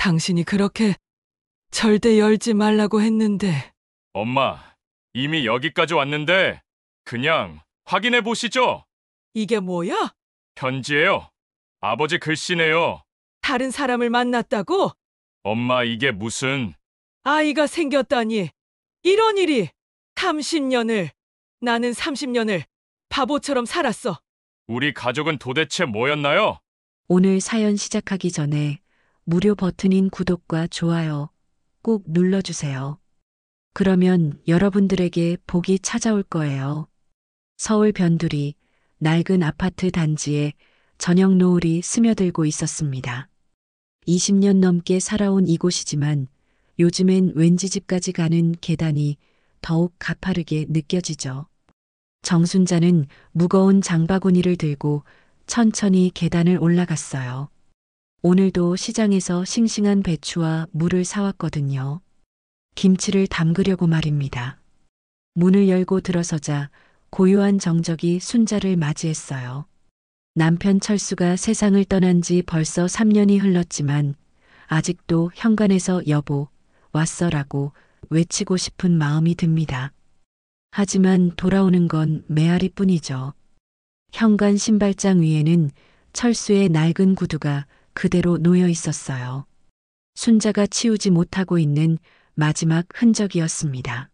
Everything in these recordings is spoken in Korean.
당신이 그렇게 절대 열지 말라고 했는데. 엄마, 이미 여기까지 왔는데 그냥 확인해 보시죠. 이게 뭐야? 편지예요. 아버지 글씨네요. 다른 사람을 만났다고? 엄마, 이게 무슨... 아이가 생겼다니. 이런 일이. 30년을, 나는 30년을 바보처럼 살았어. 우리 가족은 도대체 뭐였나요? 오늘 사연 시작하기 전에 무료 버튼인 구독과 좋아요 꼭 눌러주세요. 그러면 여러분들에게 복이 찾아올 거예요. 서울 변두리 낡은 아파트 단지에 저녁 노을이 스며들고 있었습니다. 20년 넘게 살아온 이곳이지만 요즘엔 왠지 집까지 가는 계단이 더욱 가파르게 느껴지죠. 정순자는 무거운 장바구니를 들고 천천히 계단을 올라갔어요. 오늘도 시장에서 싱싱한 배추와 물을 사왔거든요. 김치를 담그려고 말입니다. 문을 열고 들어서자 고요한 정적이 순자를 맞이했어요. 남편 철수가 세상을 떠난 지 벌써 3년이 흘렀지만 아직도 현관에서 여보, 왔어라고 외치고 싶은 마음이 듭니다. 하지만 돌아오는 건 메아리뿐이죠. 현관 신발장 위에는 철수의 낡은 구두가 그대로 놓여 있었어요. 순자가 치우지 못하고 있는 마지막 흔적이었습니다.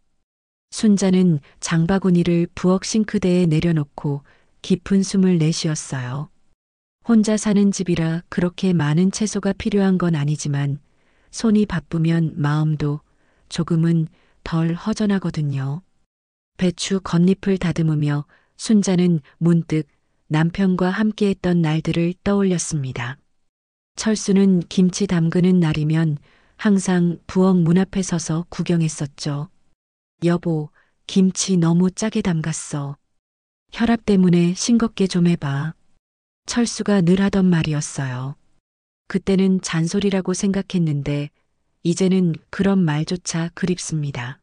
순자는 장바구니를 부엌 싱크대에 내려놓고 깊은 숨을 내쉬었어요. 혼자 사는 집이라 그렇게 많은 채소가 필요한 건 아니지만 손이 바쁘면 마음도 조금은 덜 허전하거든요. 배추 겉잎을 다듬으며 순자는 문득 남편과 함께했던 날들을 떠올렸습니다. 철수는 김치 담그는 날이면 항상 부엌 문 앞에 서서 구경했었죠. 여보, 김치 너무 짜게 담갔어. 혈압 때문에 싱겁게 좀 해봐. 철수가 늘 하던 말이었어요. 그때는 잔소리라고 생각했는데 이제는 그런 말조차 그립습니다.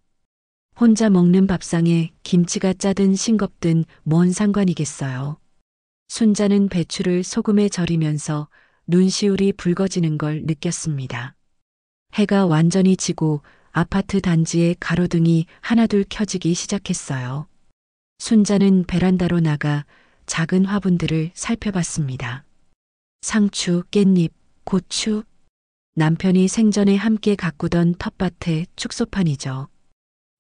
혼자 먹는 밥상에 김치가 짜든 싱겁든 뭔 상관이겠어요. 순자는 배추를 소금에 절이면서 눈시울이 붉어지는 걸 느꼈습니다. 해가 완전히 지고 아파트 단지의 가로등이 하나둘 켜지기 시작했어요. 순자는 베란다로 나가 작은 화분들을 살펴봤습니다. 상추, 깻잎, 고추. 남편이 생전에 함께 가꾸던 텃밭의 축소판이죠.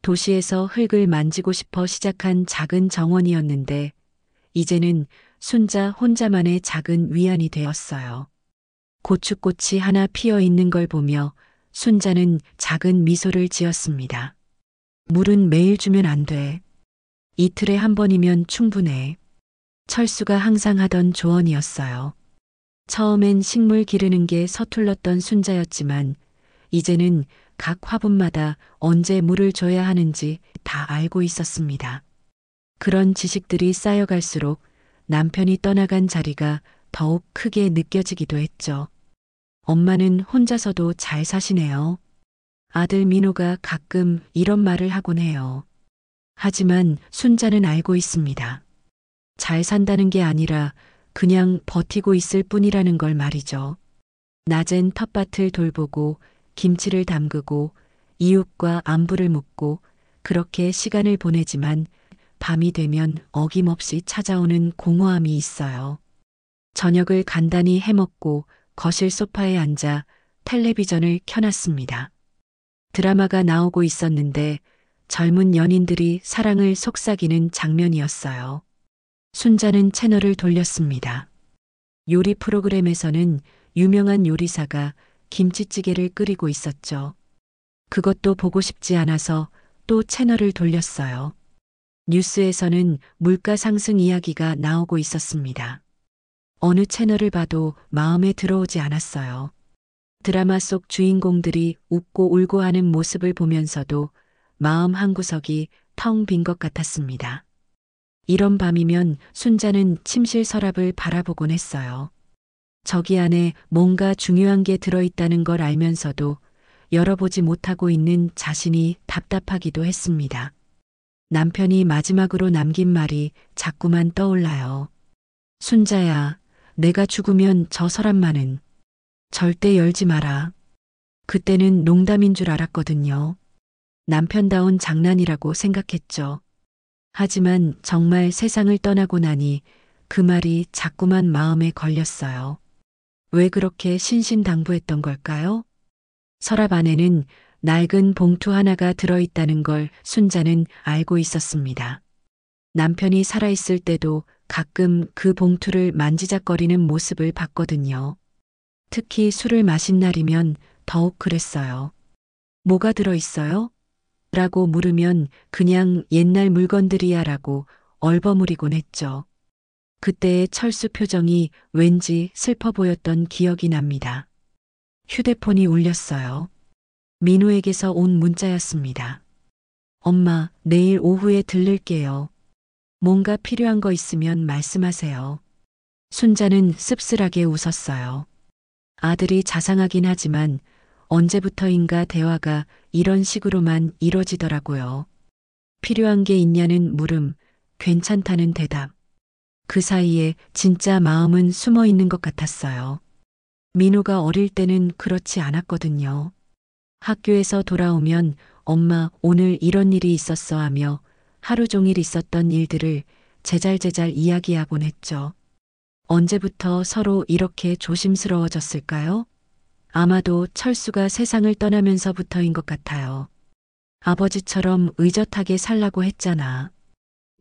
도시에서 흙을 만지고 싶어 시작한 작은 정원이었는데 이제는 순자 혼자만의 작은 위안이 되었어요. 고추꽃이 하나 피어 있는 걸 보며 순자는 작은 미소를 지었습니다. 물은 매일 주면 안 돼. 이틀에 한 번이면 충분해. 철수가 항상 하던 조언이었어요. 처음엔 식물 기르는 게 서툴렀던 순자였지만 이제는 각 화분마다 언제 물을 줘야 하는지 다 알고 있었습니다. 그런 지식들이 쌓여갈수록 남편이 떠나간 자리가 더욱 크게 느껴지기도 했죠. 엄마는 혼자서도 잘 사시네요. 아들 민호가 가끔 이런 말을 하곤 해요. 하지만 순자는 알고 있습니다. 잘 산다는 게 아니라 그냥 버티고 있을 뿐이라는 걸 말이죠. 낮엔 텃밭을 돌보고 김치를 담그고 이웃과 안부를 묻고 그렇게 시간을 보내지만 밤이 되면 어김없이 찾아오는 공허함이 있어요. 저녁을 간단히 해먹고 거실 소파에 앉아 텔레비전을 켜놨습니다. 드라마가 나오고 있었는데 젊은 연인들이 사랑을 속삭이는 장면이었어요. 순자는 채널을 돌렸습니다. 요리 프로그램에서는 유명한 요리사가 김치찌개를 끓이고 있었죠. 그것도 보고 싶지 않아서 또 채널을 돌렸어요. 뉴스에서는 물가 상승 이야기가 나오고 있었습니다. 어느 채널을 봐도 마음에 들어오지 않았어요. 드라마 속 주인공들이 웃고 울고 하는 모습을 보면서도 마음 한구석이 텅 빈 것 같았습니다. 이런 밤이면 순자는 침실 서랍을 바라보곤 했어요. 저기 안에 뭔가 중요한 게 들어있다는 걸 알면서도 열어보지 못하고 있는 자신이 답답하기도 했습니다. 남편이 마지막으로 남긴 말이 자꾸만 떠올라요. 순자야, 내가 죽으면 저 서랍만은 절대 열지 마라. 그때는 농담인 줄 알았거든요. 남편다운 장난이라고 생각했죠. 하지만 정말 세상을 떠나고 나니 그 말이 자꾸만 마음에 걸렸어요. 왜 그렇게 신신당부했던 걸까요? 서랍 안에는 낡은 봉투 하나가 들어있다는 걸 순자는 알고 있었습니다. 남편이 살아있을 때도 가끔 그 봉투를 만지작거리는 모습을 봤거든요. 특히 술을 마신 날이면 더욱 그랬어요. 뭐가 들어있어요? 라고 물으면 그냥 옛날 물건들이야 라고 얼버무리곤 했죠. 그때의 철수 표정이 왠지 슬퍼 보였던 기억이 납니다. 휴대폰이 울렸어요. 민호에게서 온 문자였습니다. 엄마, 내일 오후에 들를게요. 뭔가 필요한 거 있으면 말씀하세요. 순자는 씁쓸하게 웃었어요. 아들이 자상하긴 하지만 언제부터인가 대화가 이런 식으로만 이뤄지더라고요. 필요한 게 있냐는 물음, 괜찮다는 대답. 그 사이에 진짜 마음은 숨어 있는 것 같았어요. 민호가 어릴 때는 그렇지 않았거든요. 학교에서 돌아오면 엄마 오늘 이런 일이 있었어 하며 하루 종일 있었던 일들을 제잘제잘 이야기하곤 했죠. 언제부터 서로 이렇게 조심스러워졌을까요? 아마도 철수가 세상을 떠나면서부터인 것 같아요. 아버지처럼 의젓하게 살라고 했잖아.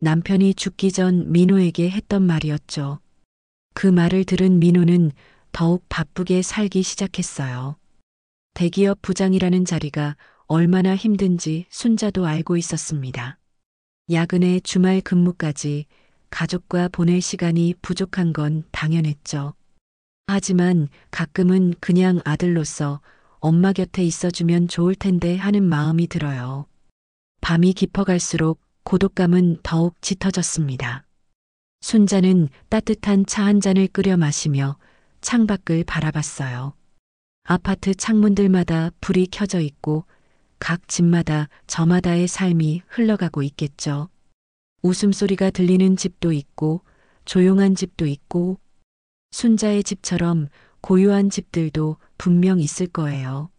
남편이 죽기 전 민호에게 했던 말이었죠. 그 말을 들은 민호는 더욱 바쁘게 살기 시작했어요. 대기업 부장이라는 자리가 얼마나 힘든지 순자도 알고 있었습니다. 야근에 주말 근무까지 가족과 보낼 시간이 부족한 건 당연했죠. 하지만 가끔은 그냥 아들로서 엄마 곁에 있어주면 좋을 텐데 하는 마음이 들어요. 밤이 깊어갈수록 고독감은 더욱 짙어졌습니다. 순자는 따뜻한 차 한 잔을 끓여 마시며 창밖을 바라봤어요. 아파트 창문들마다 불이 켜져 있고 각 집마다 저마다의 삶이 흘러가고 있겠죠. 웃음소리가 들리는 집도 있고 조용한 집도 있고 순자의 집처럼 고요한 집들도 분명 있을 거예요.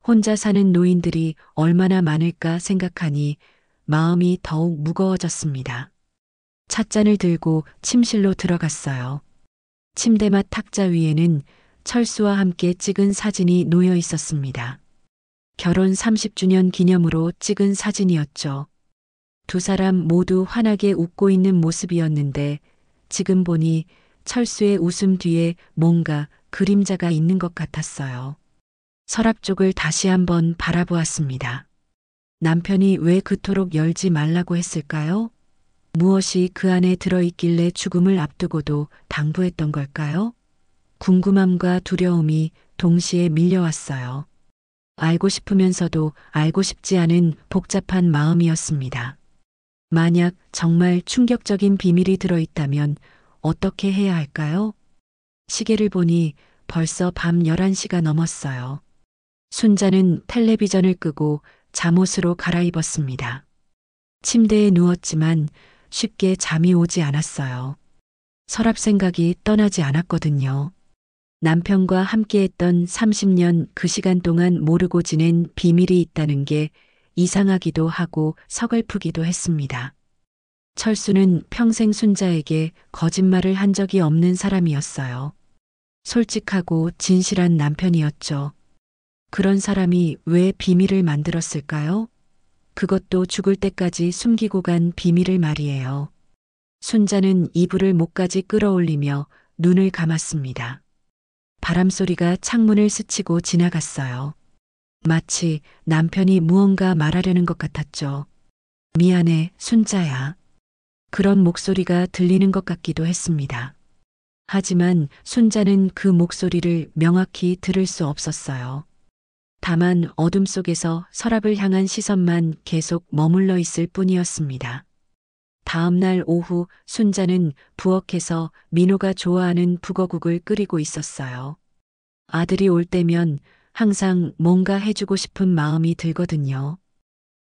혼자 사는 노인들이 얼마나 많을까 생각하니 마음이 더욱 무거워졌습니다. 찻잔을 들고 침실로 들어갔어요. 침대맡 탁자 위에는 철수와 함께 찍은 사진이 놓여 있었습니다. 결혼 30주년 기념으로 찍은 사진이었죠. 두 사람 모두 환하게 웃고 있는 모습이었는데 지금 보니 철수의 웃음 뒤에 뭔가 그림자가 있는 것 같았어요. 서랍 쪽을 다시 한번 바라보았습니다. 남편이 왜 그토록 열지 말라고 했을까요? 무엇이 그 안에 들어있길래 죽음을 앞두고도 당부했던 걸까요? 궁금함과 두려움이 동시에 밀려왔어요. 알고 싶으면서도 알고 싶지 않은 복잡한 마음이었습니다. 만약 정말 충격적인 비밀이 들어있다면 어떻게 해야 할까요? 시계를 보니 벌써 밤 11시가 넘었어요. 순자는 텔레비전을 끄고 잠옷으로 갈아입었습니다. 침대에 누웠지만 쉽게 잠이 오지 않았어요. 서랍 생각이 떠나지 않았거든요. 남편과 함께했던 30년 그 시간 동안 모르고 지낸 비밀이 있다는 게 이상하기도 하고 서글프기도 했습니다. 철수는 평생 순자에게 거짓말을 한 적이 없는 사람이었어요. 솔직하고 진실한 남편이었죠. 그런 사람이 왜 비밀을 만들었을까요? 그것도 죽을 때까지 숨기고 간 비밀을 말이에요. 순자는 이불을 목까지 끌어올리며 눈을 감았습니다. 바람소리가 창문을 스치고 지나갔어요. 마치 남편이 무언가 말하려는 것 같았죠. 미안해, 순자야. 그런 목소리가 들리는 것 같기도 했습니다. 하지만 순자는 그 목소리를 명확히 들을 수 없었어요. 다만 어둠 속에서 서랍을 향한 시선만 계속 머물러 있을 뿐이었습니다. 다음 날 오후 순자는 부엌에서 민호가 좋아하는 북어국을 끓이고 있었어요. 아들이 올 때면 항상 뭔가 해주고 싶은 마음이 들거든요.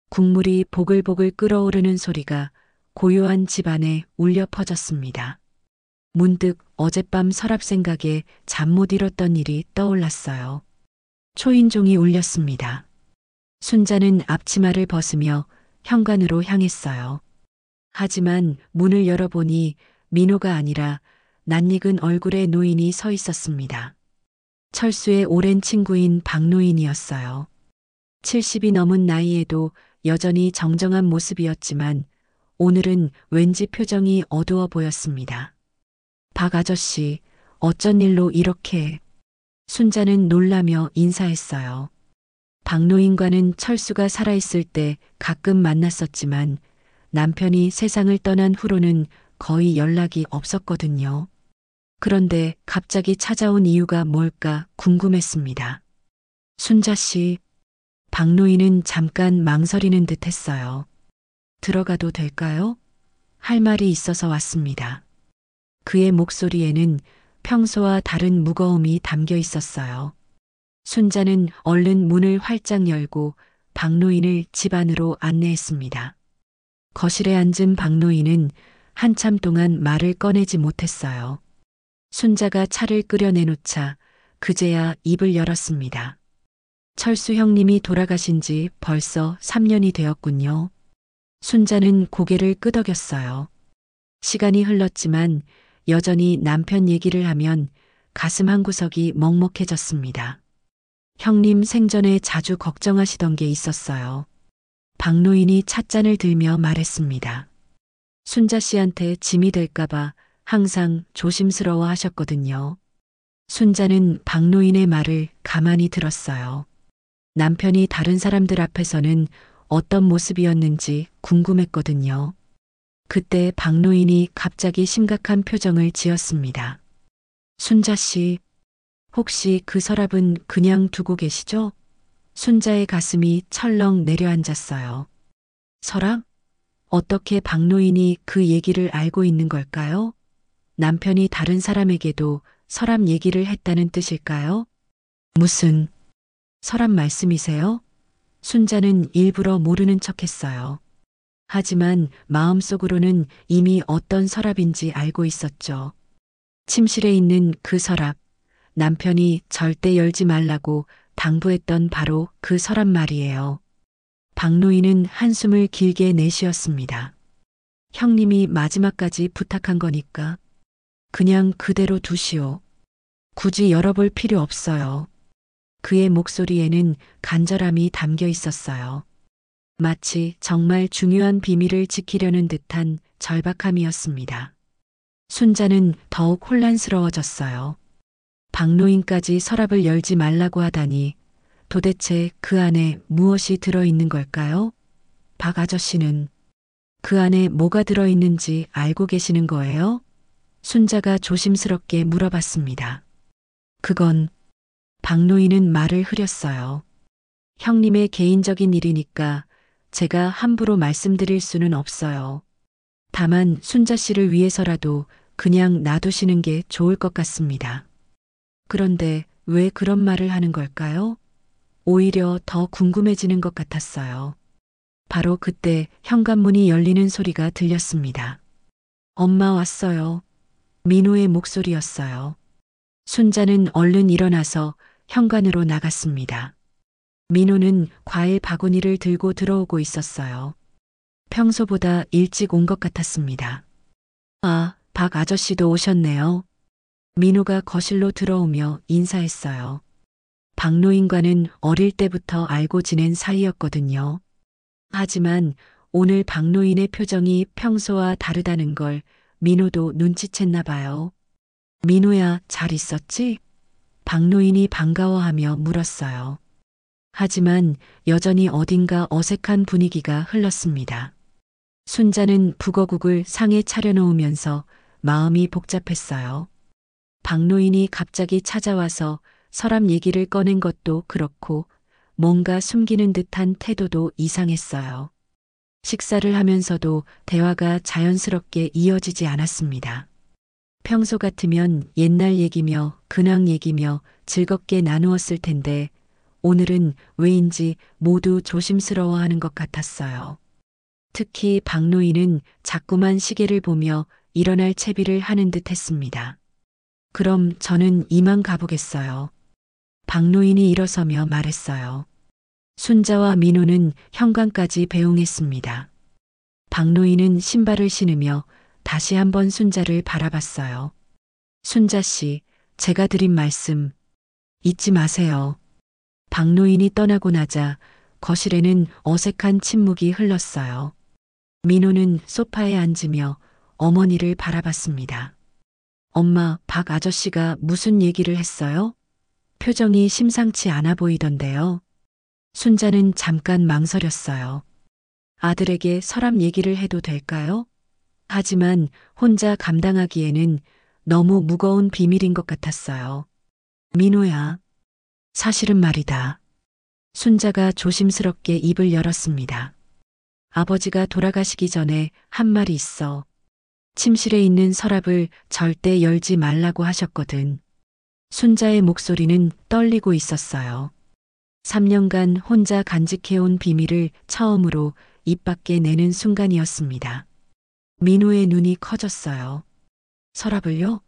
국물이 보글보글 끓어오르는 소리가 고요한 집안에 울려 퍼졌습니다. 문득 어젯밤 서랍 생각에 잠 못 이뤘던 일이 떠올랐어요. 초인종이 울렸습니다. 순자는 앞치마를 벗으며 현관으로 향했어요. 하지만 문을 열어보니 민호가 아니라 낯익은 얼굴의 노인이 서 있었습니다. 철수의 오랜 친구인 박노인이었어요. 70이 넘은 나이에도 여전히 정정한 모습이었지만 오늘은 왠지 표정이 어두워 보였습니다. 박 아저씨, 어쩐 일로 이렇게... 순자는 놀라며 인사했어요. 박노인과는 철수가 살아있을 때 가끔 만났었지만 남편이 세상을 떠난 후로는 거의 연락이 없었거든요. 그런데 갑자기 찾아온 이유가 뭘까 궁금했습니다. 순자 씨, 박노인은 잠깐 망설이는 듯 했어요. 들어가도 될까요? 할 말이 있어서 왔습니다. 그의 목소리에는 평소와 다른 무거움이 담겨 있었어요. 순자는 얼른 문을 활짝 열고 박노인을 집 안으로 안내했습니다. 거실에 앉은 박노인은 한참 동안 말을 꺼내지 못했어요. 순자가 차를 끓여 내놓자 그제야 입을 열었습니다. 철수 형님이 돌아가신 지 벌써 3년이 되었군요. 순자는 고개를 끄덕였어요. 시간이 흘렀지만 여전히 남편 얘기를 하면 가슴 한구석이 먹먹해졌습니다. 형님 생전에 자주 걱정하시던 게 있었어요. 박노인이 찻잔을 들며 말했습니다. 순자 씨한테 짐이 될까봐 항상 조심스러워 하셨거든요. 순자는 박노인의 말을 가만히 들었어요. 남편이 다른 사람들 앞에서는 어떤 모습이었는지 궁금했거든요. 그때 박노인이 갑자기 심각한 표정을 지었습니다. 순자 씨, 혹시 그 서랍은 그냥 두고 계시죠? 순자의 가슴이 철렁 내려앉았어요. 서랍? 어떻게 박노인이 그 얘기를 알고 있는 걸까요? 남편이 다른 사람에게도 서랍 얘기를 했다는 뜻일까요? 무슨 서랍 말씀이세요? 순자는 일부러 모르는 척했어요. 하지만 마음속으로는 이미 어떤 서랍인지 알고 있었죠. 침실에 있는 그 서랍, 남편이 절대 열지 말라고 당부했던 바로 그 서랍 말이에요. 박노인은 한숨을 길게 내쉬었습니다. 형님이 마지막까지 부탁한 거니까 그냥 그대로 두시오. 굳이 열어볼 필요 없어요. 그의 목소리에는 간절함이 담겨 있었어요. 마치 정말 중요한 비밀을 지키려는 듯한 절박함이었습니다. 순자는 더욱 혼란스러워졌어요. 박노인까지 서랍을 열지 말라고 하다니 도대체 그 안에 무엇이 들어있는 걸까요? 박 아저씨는 그 안에 뭐가 들어있는지 알고 계시는 거예요? 순자가 조심스럽게 물어봤습니다. 그건 박노인은 말을 흐렸어요. 형님의 개인적인 일이니까 제가 함부로 말씀드릴 수는 없어요. 다만 순자 씨를 위해서라도 그냥 놔두시는 게 좋을 것 같습니다. 그런데 왜 그런 말을 하는 걸까요? 오히려 더 궁금해지는 것 같았어요. 바로 그때 현관문이 열리는 소리가 들렸습니다. 엄마 왔어요. 민호의 목소리였어요. 순자는 얼른 일어나서 현관으로 나갔습니다. 민호는 과일 바구니를 들고 들어오고 있었어요. 평소보다 일찍 온 것 같았습니다. 아, 박 아저씨도 오셨네요. 민호가 거실로 들어오며 인사했어요. 박노인과는 어릴 때부터 알고 지낸 사이였거든요. 하지만 오늘 박노인의 표정이 평소와 다르다는 걸 민호도 눈치챘나 봐요. 민호야, 잘 있었지? 박노인이 반가워하며 물었어요. 하지만 여전히 어딘가 어색한 분위기가 흘렀습니다. 순자는 북어국을 상에 차려놓으면서 마음이 복잡했어요. 박노인이 갑자기 찾아와서 서랍 얘기를 꺼낸 것도 그렇고 뭔가 숨기는 듯한 태도도 이상했어요. 식사를 하면서도 대화가 자연스럽게 이어지지 않았습니다. 평소 같으면 옛날 얘기며 근황 얘기며 즐겁게 나누었을 텐데 오늘은 왜인지 모두 조심스러워하는 것 같았어요. 특히 박노인은 자꾸만 시계를 보며 일어날 채비를 하는 듯 했습니다. 그럼 저는 이만 가보겠어요. 박노인이 일어서며 말했어요. 순자와 민호는 현관까지 배웅했습니다. 박노인은 신발을 신으며 다시 한번 순자를 바라봤어요. 순자 씨, 제가 드린 말씀 잊지 마세요. 박노인이 떠나고 나자 거실에는 어색한 침묵이 흘렀어요. 민호는 소파에 앉으며 어머니를 바라봤습니다. 엄마, 박 아저씨가 무슨 얘기를 했어요? 표정이 심상치 않아 보이던데요. 순자는 잠깐 망설였어요. 아들에게 서랍 얘기를 해도 될까요? 하지만 혼자 감당하기에는 너무 무거운 비밀인 것 같았어요. 민호야, 사실은 말이다. 순자가 조심스럽게 입을 열었습니다. 아버지가 돌아가시기 전에 한 말이 있어. 침실에 있는 서랍을 절대 열지 말라고 하셨거든. 순자의 목소리는 떨리고 있었어요. 3년간 혼자 간직해온 비밀을 처음으로 입 밖에 내는 순간이었습니다. 민호의 눈이 커졌어요. 서랍을요?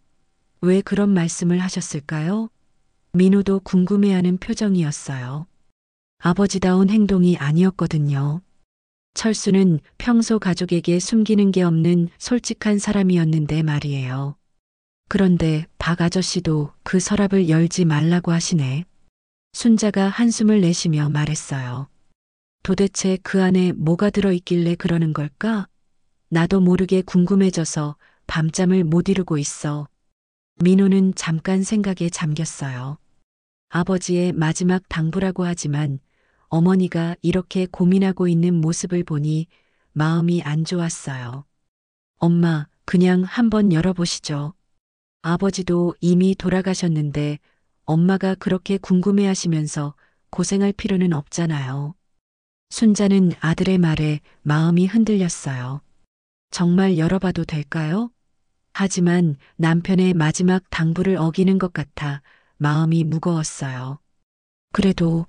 왜 그런 말씀을 하셨을까요? 민호도 궁금해하는 표정이었어요. 아버지다운 행동이 아니었거든요. 철수는 평소 가족에게 숨기는 게 없는 솔직한 사람이었는데 말이에요. 그런데 박 아저씨도 그 서랍을 열지 말라고 하시네. 순자가 한숨을 내쉬며 말했어요. 도대체 그 안에 뭐가 들어있길래 그러는 걸까? 나도 모르게 궁금해져서 밤잠을 못 이루고 있어. 민호는 잠깐 생각에 잠겼어요. 아버지의 마지막 당부라고 하지만 어머니가 이렇게 고민하고 있는 모습을 보니 마음이 안 좋았어요. 엄마, 그냥 한번 열어보시죠. 아버지도 이미 돌아가셨는데 엄마가 그렇게 궁금해하시면서 고생할 필요는 없잖아요. 순자는 아들의 말에 마음이 흔들렸어요. 정말 열어봐도 될까요? 하지만 남편의 마지막 당부를 어기는 것 같아 마음이 무거웠어요. 그래도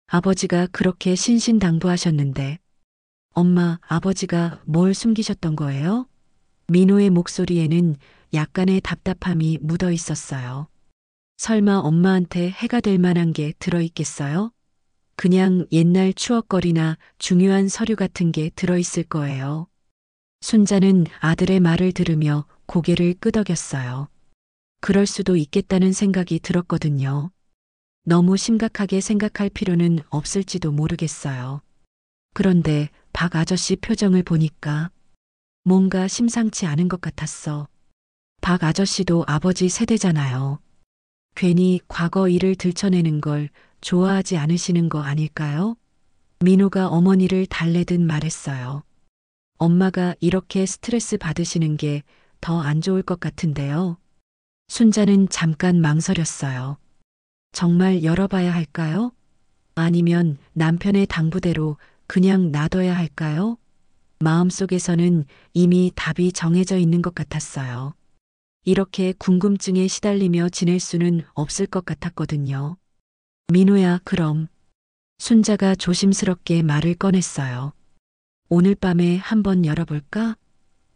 아버지가 그렇게 신신당부하셨는데 엄마, 아버지가 뭘 숨기셨던 거예요? 민호의 목소리에는 약간의 답답함이 묻어 있었어요. 설마 엄마한테 해가 될 만한 게 들어있겠어요? 그냥 옛날 추억거리나 중요한 서류 같은 게 들어있을 거예요. 순자는 아들의 말을 들으며 고개를 끄덕였어요. 그럴 수도 있겠다는 생각이 들었거든요. 너무 심각하게 생각할 필요는 없을지도 모르겠어요. 그런데 박 아저씨 표정을 보니까 뭔가 심상치 않은 것 같았어. 박 아저씨도 아버지 세대잖아요. 괜히 과거 일을 들춰내는 걸 좋아하지 않으시는 거 아닐까요? 민호가 어머니를 달래듯 말했어요. 엄마가 이렇게 스트레스 받으시는 게 더 안 좋을 것 같은데요. 순자는 잠깐 망설였어요. 정말 열어봐야 할까요? 아니면 남편의 당부대로 그냥 놔둬야 할까요? 마음속에서는 이미 답이 정해져 있는 것 같았어요. 이렇게 궁금증에 시달리며 지낼 수는 없을 것 같았거든요. 민호야, 그럼. 순자가 조심스럽게 말을 꺼냈어요. 오늘 밤에 한번 열어볼까?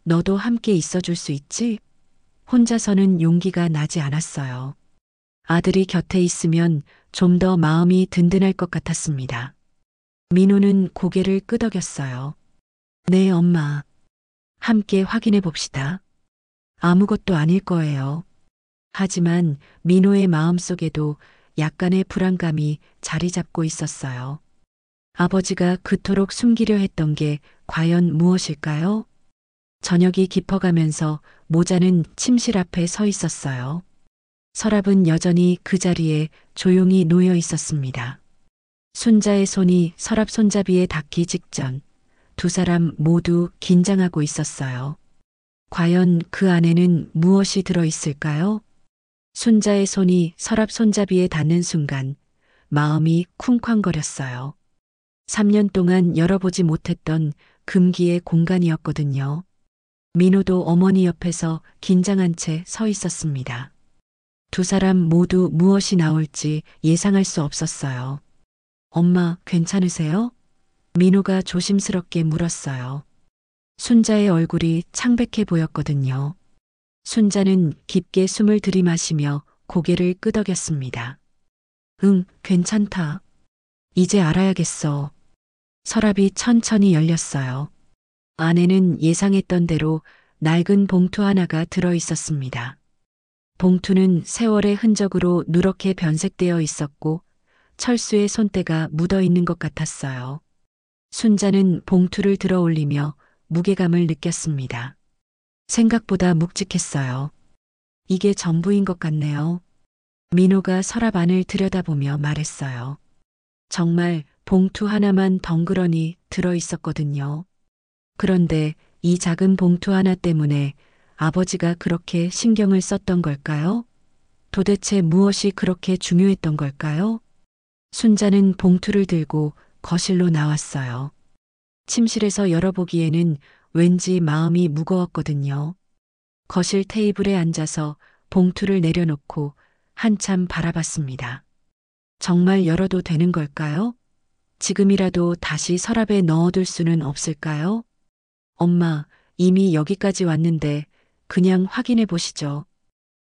너도 함께 있어줄 수 있지? 혼자서는 용기가 나지 않았어요. 아들이 곁에 있으면 좀 더 마음이 든든할 것 같았습니다. 민호는 고개를 끄덕였어요. 네, 엄마. 함께 확인해 봅시다. 아무것도 아닐 거예요. 하지만 민호의 마음속에도 약간의 불안감이 자리 잡고 있었어요. 아버지가 그토록 숨기려 했던 게 과연 무엇일까요? 저녁이 깊어가면서 모자는 침실 앞에 서 있었어요. 서랍은 여전히 그 자리에 조용히 놓여 있었습니다. 순자의 손이 서랍 손잡이에 닿기 직전 두 사람 모두 긴장하고 있었어요. 과연 그 안에는 무엇이 들어 있을까요? 순자의 손이 서랍 손잡이에 닿는 순간 마음이 쿵쾅거렸어요. 3년 동안 열어보지 못했던 금기의 공간이었거든요. 민호도 어머니 옆에서 긴장한 채 서 있었습니다. 두 사람 모두 무엇이 나올지 예상할 수 없었어요. 엄마, 괜찮으세요? 민호가 조심스럽게 물었어요. 순자의 얼굴이 창백해 보였거든요. 순자는 깊게 숨을 들이마시며 고개를 끄덕였습니다. 응, 괜찮다. 이제 알아야겠어. 서랍이 천천히 열렸어요. 안에는 예상했던 대로 낡은 봉투 하나가 들어 있었습니다. 봉투는 세월의 흔적으로 누렇게 변색되어 있었고 철수의 손때가 묻어 있는 것 같았어요. 순자는 봉투를 들어 올리며 무게감을 느꼈습니다. 생각보다 묵직했어요. 이게 전부인 것 같네요. 민호가 서랍 안을 들여다보며 말했어요. 정말 봉투 하나만 덩그러니 들어 있었거든요. 그런데 이 작은 봉투 하나 때문에 아버지가 그렇게 신경을 썼던 걸까요? 도대체 무엇이 그렇게 중요했던 걸까요? 순자는 봉투를 들고 거실로 나왔어요. 침실에서 열어보기에는 왠지 마음이 무거웠거든요. 거실 테이블에 앉아서 봉투를 내려놓고 한참 바라봤습니다. 정말 열어도 되는 걸까요? 지금이라도 다시 서랍에 넣어둘 수는 없을까요? 엄마, 이미 여기까지 왔는데 그냥 확인해 보시죠.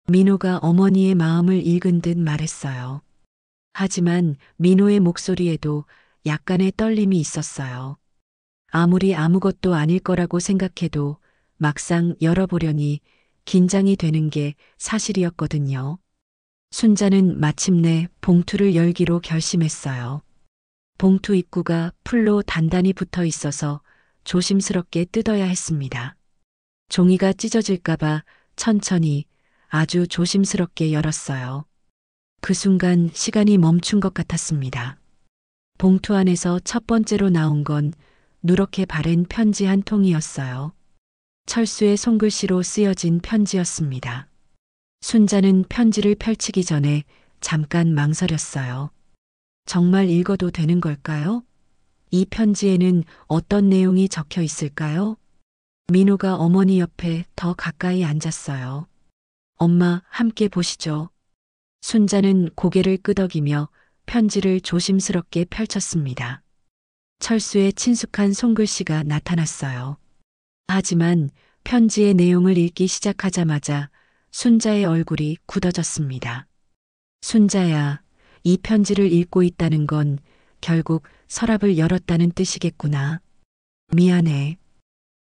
민호가 어머니의 마음을 읽은 듯 말했어요. 하지만 민호의 목소리에도 약간의 떨림이 있었어요. 아무리 아무것도 아닐 거라고 생각해도 막상 열어보려니 긴장이 되는 게 사실이었거든요. 순자는 마침내 봉투를 열기로 결심했어요. 봉투 입구가 풀로 단단히 붙어 있어서 조심스럽게 뜯어야 했습니다. 종이가 찢어질까봐 천천히 아주 조심스럽게 열었어요. 그 순간 시간이 멈춘 것 같았습니다. 봉투 안에서 첫 번째로 나온 건 누렇게 바랜 편지 한 통이었어요. 철수의 손글씨로 쓰여진 편지였습니다. 순자는 편지를 펼치기 전에 잠깐 망설였어요. 정말 읽어도 되는 걸까요? 이 편지에는 어떤 내용이 적혀 있을까요? 민호가 어머니 옆에 더 가까이 앉았어요. 엄마, 함께 보시죠. 순자는 고개를 끄덕이며 편지를 조심스럽게 펼쳤습니다. 철수의 친숙한 손글씨가 나타났어요. 하지만 편지의 내용을 읽기 시작하자마자 순자의 얼굴이 굳어졌습니다. 순자야, 이 편지를 읽고 있다는 건 결국 서랍을 열었다는 뜻이겠구나. 미안해.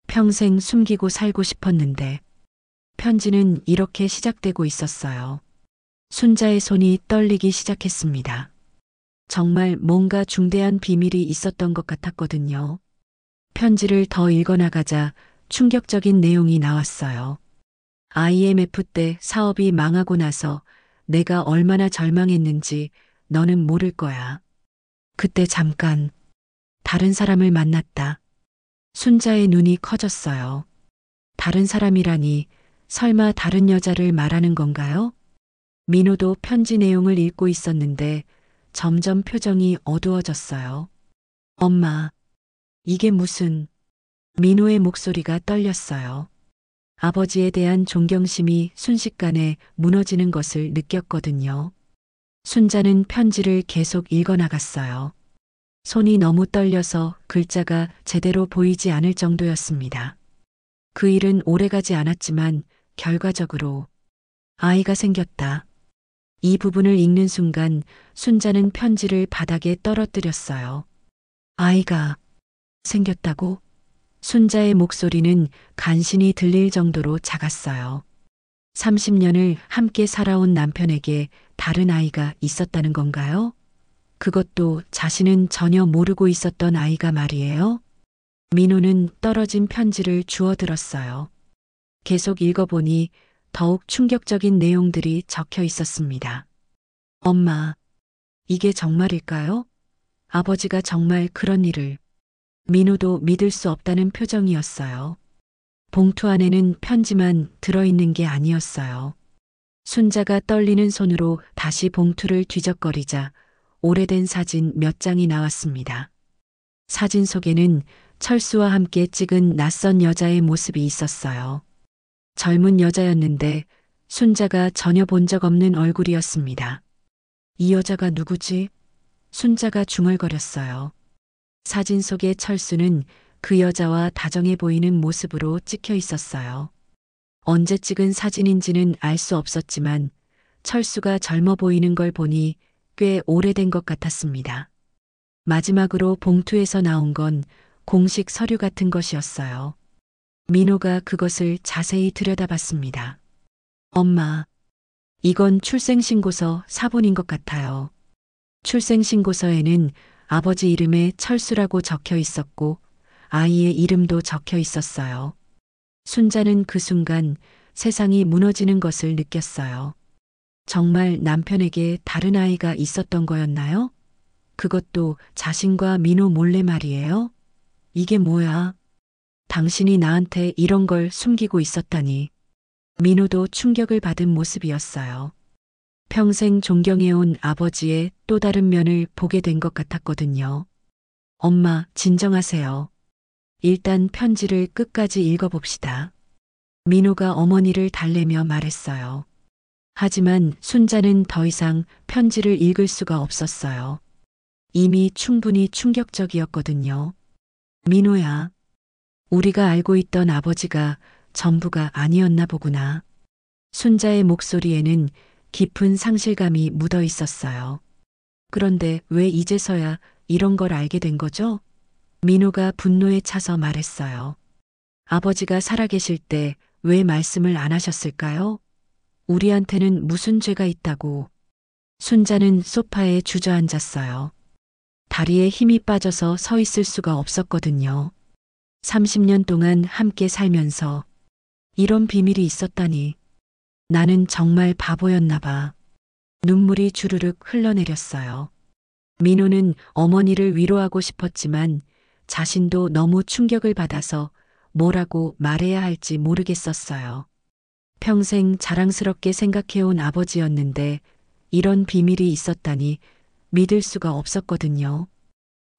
평생 숨기고 살고 싶었는데. 편지는 이렇게 시작되고 있었어요. 순자의 손이 떨리기 시작했습니다. 정말 뭔가 중대한 비밀이 있었던 것 같았거든요. 편지를 더 읽어나가자 충격적인 내용이 나왔어요. IMF 때 사업이 망하고 나서 내가 얼마나 절망했는지 너는 모를 거야. 그때 잠깐 다른 사람을 만났다. 순자의 눈이 커졌어요. 다른 사람이라니 설마 다른 여자를 말하는 건가요? 민호도 편지 내용을 읽고 있었는데 점점 표정이 어두워졌어요. 엄마, 이게 무슨... 민호의 목소리가 떨렸어요. 아버지에 대한 존경심이 순식간에 무너지는 것을 느꼈거든요. 순자는 편지를 계속 읽어나갔어요. 손이 너무 떨려서 글자가 제대로 보이지 않을 정도였습니다. 그 일은 오래가지 않았지만 결과적으로 아이가 생겼다. 이 부분을 읽는 순간 순자는 편지를 바닥에 떨어뜨렸어요. 아이가 생겼다고? 순자의 목소리는 간신히 들릴 정도로 작았어요. 30년을 함께 살아온 남편에게 다른 아이가 있었다는 건가요? 그것도 자신은 전혀 모르고 있었던 아이가 말이에요? 민호는 떨어진 편지를 주워들었어요. 계속 읽어보니 더욱 충격적인 내용들이 적혀 있었습니다. 엄마, 이게 정말일까요? 아버지가 정말 그런 일을... 민호도 믿을 수 없다는 표정이었어요. 봉투 안에는 편지만 들어있는 게 아니었어요. 순자가 떨리는 손으로 다시 봉투를 뒤적거리자 오래된 사진 몇 장이 나왔습니다. 사진 속에는 철수와 함께 찍은 낯선 여자의 모습이 있었어요. 젊은 여자였는데 순자가 전혀 본 적 없는 얼굴이었습니다. 이 여자가 누구지? 순자가 중얼거렸어요. 사진 속의 철수는 그 여자와 다정해 보이는 모습으로 찍혀 있었어요. 언제 찍은 사진인지는 알 수 없었지만 철수가 젊어 보이는 걸 보니 꽤 오래된 것 같았습니다. 마지막으로 봉투에서 나온 건 공식 서류 같은 것이었어요. 민호가 그것을 자세히 들여다봤습니다. 엄마, 이건 출생신고서 사본인 것 같아요. 출생신고서에는 아버지 이름에 철수라고 적혀 있었고 아이의 이름도 적혀 있었어요. 순자는 그 순간 세상이 무너지는 것을 느꼈어요. 정말 남편에게 다른 아이가 있었던 거였나요? 그것도 자신과 민호 몰래 말이에요? 이게 뭐야? 당신이 나한테 이런 걸 숨기고 있었다니. 민호도 충격을 받은 모습이었어요. 평생 존경해온 아버지의 또 다른 면을 보게 된 것 같았거든요. 엄마, 진정하세요. 일단 편지를 끝까지 읽어봅시다. 민호가 어머니를 달래며 말했어요. 하지만 순자는 더 이상 편지를 읽을 수가 없었어요. 이미 충분히 충격적이었거든요. 민호야, 우리가 알고 있던 아버지가 전부가 아니었나 보구나. 순자의 목소리에는 깊은 상실감이 묻어 있었어요. 그런데 왜 이제서야 이런 걸 알게 된 거죠? 민호가 분노에 차서 말했어요. 아버지가 살아계실 때 왜 말씀을 안 하셨을까요? 우리한테는 무슨 죄가 있다고. 순자는 소파에 주저앉았어요. 다리에 힘이 빠져서 서 있을 수가 없었거든요. 30년 동안 함께 살면서 이런 비밀이 있었다니. 나는 정말 바보였나 봐. 눈물이 주르륵 흘러내렸어요. 민호는 어머니를 위로하고 싶었지만 자신도 너무 충격을 받아서 뭐라고 말해야 할지 모르겠었어요. 평생 자랑스럽게 생각해온 아버지였는데 이런 비밀이 있었다니 믿을 수가 없었거든요.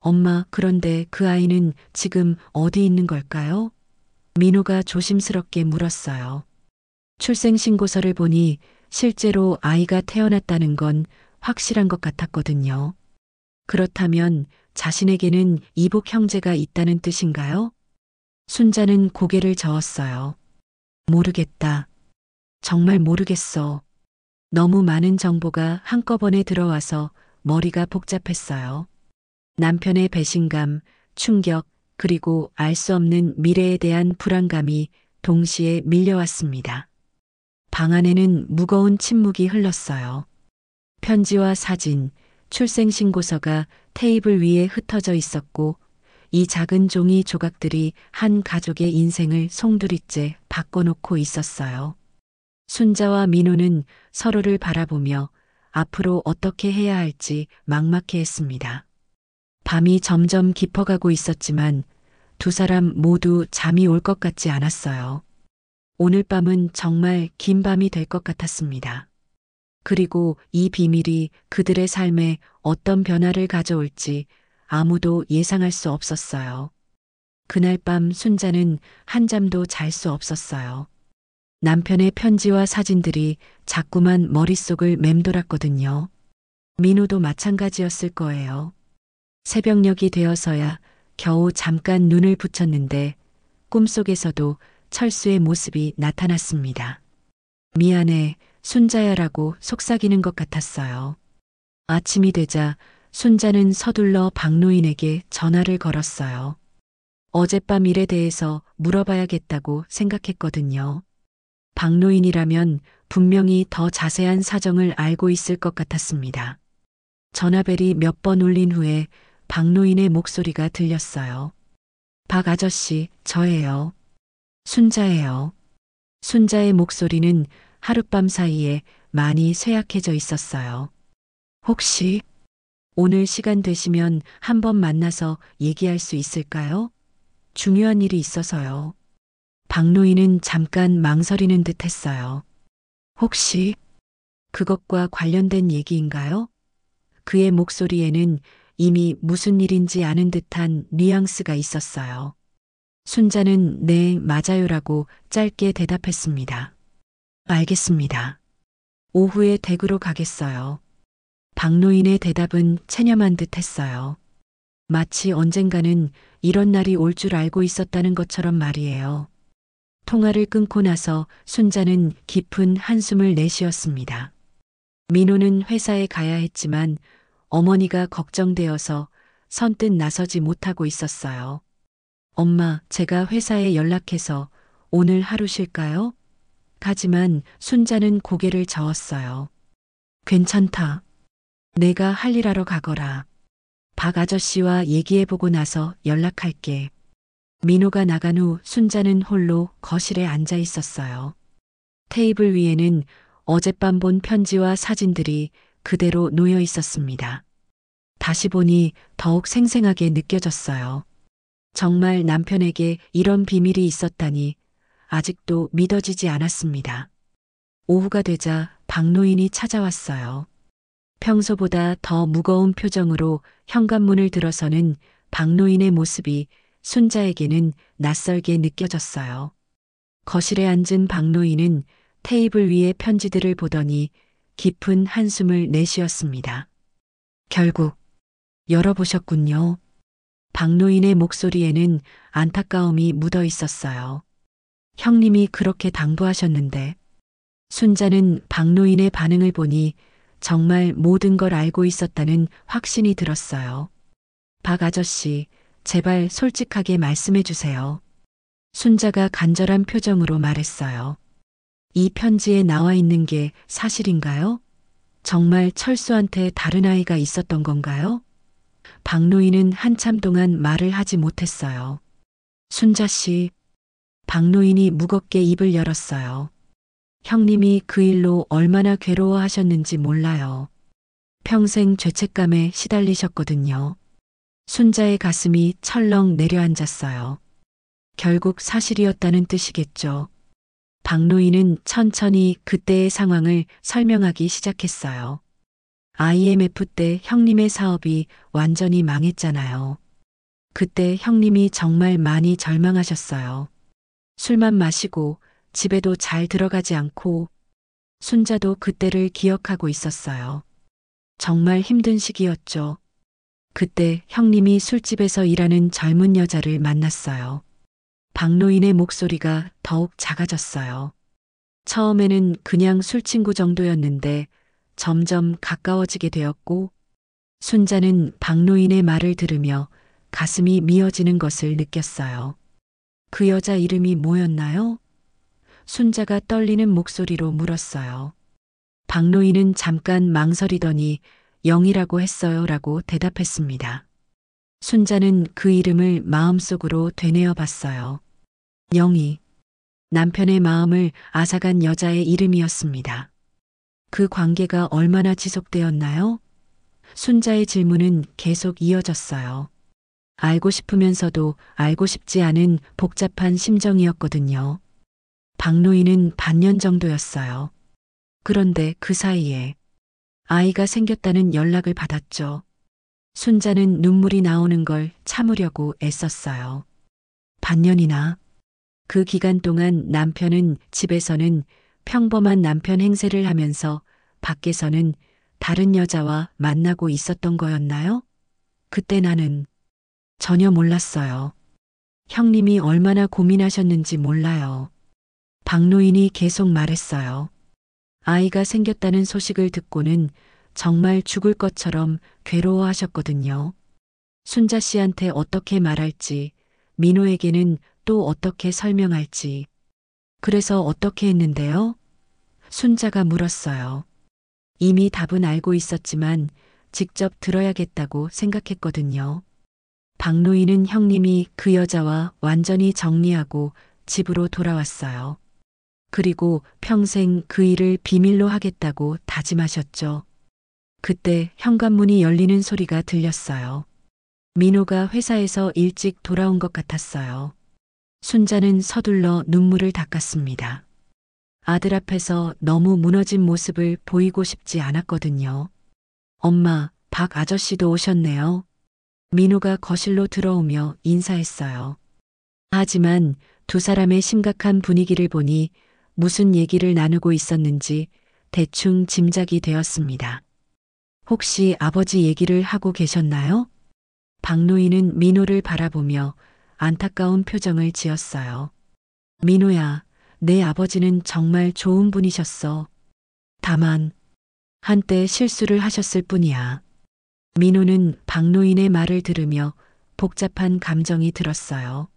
엄마, 그런데 그 아이는 지금 어디 있는 걸까요? 민호가 조심스럽게 물었어요. 출생신고서를 보니 실제로 아이가 태어났다는 건 확실한 것 같았거든요. 그렇다면 자신에게는 이복 형제가 있다는 뜻인가요? 순자는 고개를 저었어요. 모르겠다. 정말 모르겠어. 너무 많은 정보가 한꺼번에 들어와서 머리가 복잡했어요. 남편의 배신감, 충격, 그리고 알 수 없는 미래에 대한 불안감이 동시에 밀려왔습니다. 방 안에는 무거운 침묵이 흘렀어요. 편지와 사진, 출생신고서가 테이블 위에 흩어져 있었고 이 작은 종이 조각들이 한 가족의 인생을 송두리째 바꿔놓고 있었어요. 순자와 민호는 서로를 바라보며 앞으로 어떻게 해야 할지 막막해했습니다. 밤이 점점 깊어가고 있었지만 두 사람 모두 잠이 올 것 같지 않았어요. 오늘 밤은 정말 긴 밤이 될 것 같았습니다. 그리고 이 비밀이 그들의 삶에 어떤 변화를 가져올지 아무도 예상할 수 없었어요. 그날 밤 순자는 한잠도 잘 수 없었어요. 남편의 편지와 사진들이 자꾸만 머릿속을 맴돌았거든요. 민호도 마찬가지였을 거예요. 새벽녘이 되어서야 겨우 잠깐 눈을 붙였는데 꿈속에서도 철수의 모습이 나타났습니다. 미안해, 순자야라고 속삭이는 것 같았어요. 아침이 되자 순자는 서둘러 박노인에게 전화를 걸었어요. 어젯밤 일에 대해서 물어봐야겠다고 생각했거든요. 박노인이라면 분명히 더 자세한 사정을 알고 있을 것 같았습니다. 전화벨이 몇 번 울린 후에 박노인의 목소리가 들렸어요. 박 아저씨, 저예요. 순자예요. 순자의 목소리는 하룻밤 사이에 많이 쇠약해져 있었어요. 혹시 오늘 시간 되시면 한번 만나서 얘기할 수 있을까요? 중요한 일이 있어서요. 박노인은 잠깐 망설이는 듯 했어요. 혹시 그것과 관련된 얘기인가요? 그의 목소리에는 이미 무슨 일인지 아는 듯한 뉘앙스가 있었어요. 순자는 네, 맞아요라고 짧게 대답했습니다. 알겠습니다. 오후에 댁으로 가겠어요. 박노인의 대답은 체념한 듯 했어요. 마치 언젠가는 이런 날이 올 줄 알고 있었다는 것처럼 말이에요. 통화를 끊고 나서 순자는 깊은 한숨을 내쉬었습니다. 민호는 회사에 가야 했지만 어머니가 걱정되어서 선뜻 나서지 못하고 있었어요. 엄마, 제가 회사에 연락해서 오늘 하루 쉴까요? 하지만 순자는 고개를 저었어요. 괜찮다. 내가 할 일 하러 가거라. 박 아저씨와 얘기해보고 나서 연락할게. 민호가 나간 후 순자는 홀로 거실에 앉아 있었어요. 테이블 위에는 어젯밤 본 편지와 사진들이 그대로 놓여 있었습니다. 다시 보니 더욱 생생하게 느껴졌어요. 정말 남편에게 이런 비밀이 있었다니 아직도 믿어지지 않았습니다. 오후가 되자 박노인이 찾아왔어요. 평소보다 더 무거운 표정으로 현관문을 들어서는 박노인의 모습이 순자에게는 낯설게 느껴졌어요. 거실에 앉은 박노인은 테이블 위의 편지들을 보더니 깊은 한숨을 내쉬었습니다. 결국 열어보셨군요. 박노인의 목소리에는 안타까움이 묻어 있었어요. 형님이 그렇게 당부하셨는데. 순자는 박노인의 반응을 보니 정말 모든 걸 알고 있었다는 확신이 들었어요. 박 아저씨, 제발 솔직하게 말씀해 주세요. 순자가 간절한 표정으로 말했어요. 이 편지에 나와 있는 게 사실인가요? 정말 철수한테 다른 아이가 있었던 건가요? 박노인은 한참 동안 말을 하지 못했어요. 순자 씨, 박노인이 무겁게 입을 열었어요. 형님이 그 일로 얼마나 괴로워하셨는지 몰라요. 평생 죄책감에 시달리셨거든요. 순자의 가슴이 철렁 내려앉았어요. 결국 사실이었다는 뜻이겠죠. 박노인은 천천히 그때의 상황을 설명하기 시작했어요. IMF 때 형님의 사업이 완전히 망했잖아요. 그때 형님이 정말 많이 절망하셨어요. 술만 마시고 집에도 잘 들어가지 않고. 순자도 그때를 기억하고 있었어요. 정말 힘든 시기였죠. 그때 형님이 술집에서 일하는 젊은 여자를 만났어요. 박노인의 목소리가 더욱 작아졌어요. 처음에는 그냥 술친구 정도였는데 점점 가까워지게 되었고. 순자는 박노인의 말을 들으며 가슴이 미어지는 것을 느꼈어요. 그 여자 이름이 뭐였나요? 순자가 떨리는 목소리로 물었어요. 박노인은 잠깐 망설이더니 영이라고 했어요 라고 대답했습니다. 순자는 그 이름을 마음속으로 되뇌어 봤어요. 영희. 남편의 마음을 앗아간 여자의 이름이었습니다. 그 관계가 얼마나 지속되었나요? 순자의 질문은 계속 이어졌어요. 알고 싶으면서도 알고 싶지 않은 복잡한 심정이었거든요. 박노인은 반년 정도였어요. 그런데 그 사이에 아이가 생겼다는 연락을 받았죠. 순자는 눈물이 나오는 걸 참으려고 애썼어요. 반년이나. 그 기간 동안 남편은 집에서는 평범한 남편 행세를 하면서 밖에서는 다른 여자와 만나고 있었던 거였나요? 그때 나는 전혀 몰랐어요. 형님이 얼마나 고민하셨는지 몰라요. 박노인이 계속 말했어요. 아이가 생겼다는 소식을 듣고는 정말 죽을 것처럼 괴로워하셨거든요. 순자 씨한테 어떻게 말할지, 민호에게는 또 어떻게 설명할지. 그래서 어떻게 했는데요? 순자가 물었어요. 이미 답은 알고 있었지만 직접 들어야겠다고 생각했거든요. 박노인은 형님이 그 여자와 완전히 정리하고 집으로 돌아왔어요. 그리고 평생 그 일을 비밀로 하겠다고 다짐하셨죠. 그때 현관문이 열리는 소리가 들렸어요. 민호가 회사에서 일찍 돌아온 것 같았어요. 순자는 서둘러 눈물을 닦았습니다. 아들 앞에서 너무 무너진 모습을 보이고 싶지 않았거든요. 엄마, 박 아저씨도 오셨네요. 민호가 거실로 들어오며 인사했어요. 하지만 두 사람의 심각한 분위기를 보니 무슨 얘기를 나누고 있었는지 대충 짐작이 되었습니다. 혹시 아버지 얘기를 하고 계셨나요? 박노인은 민호를 바라보며 안타까운 표정을 지었어요. 민호야, 내 아버지는 정말 좋은 분이셨어. 다만 한때 실수를 하셨을 뿐이야. 민호는 박노인의 말을 들으며 복잡한 감정이 들었어요.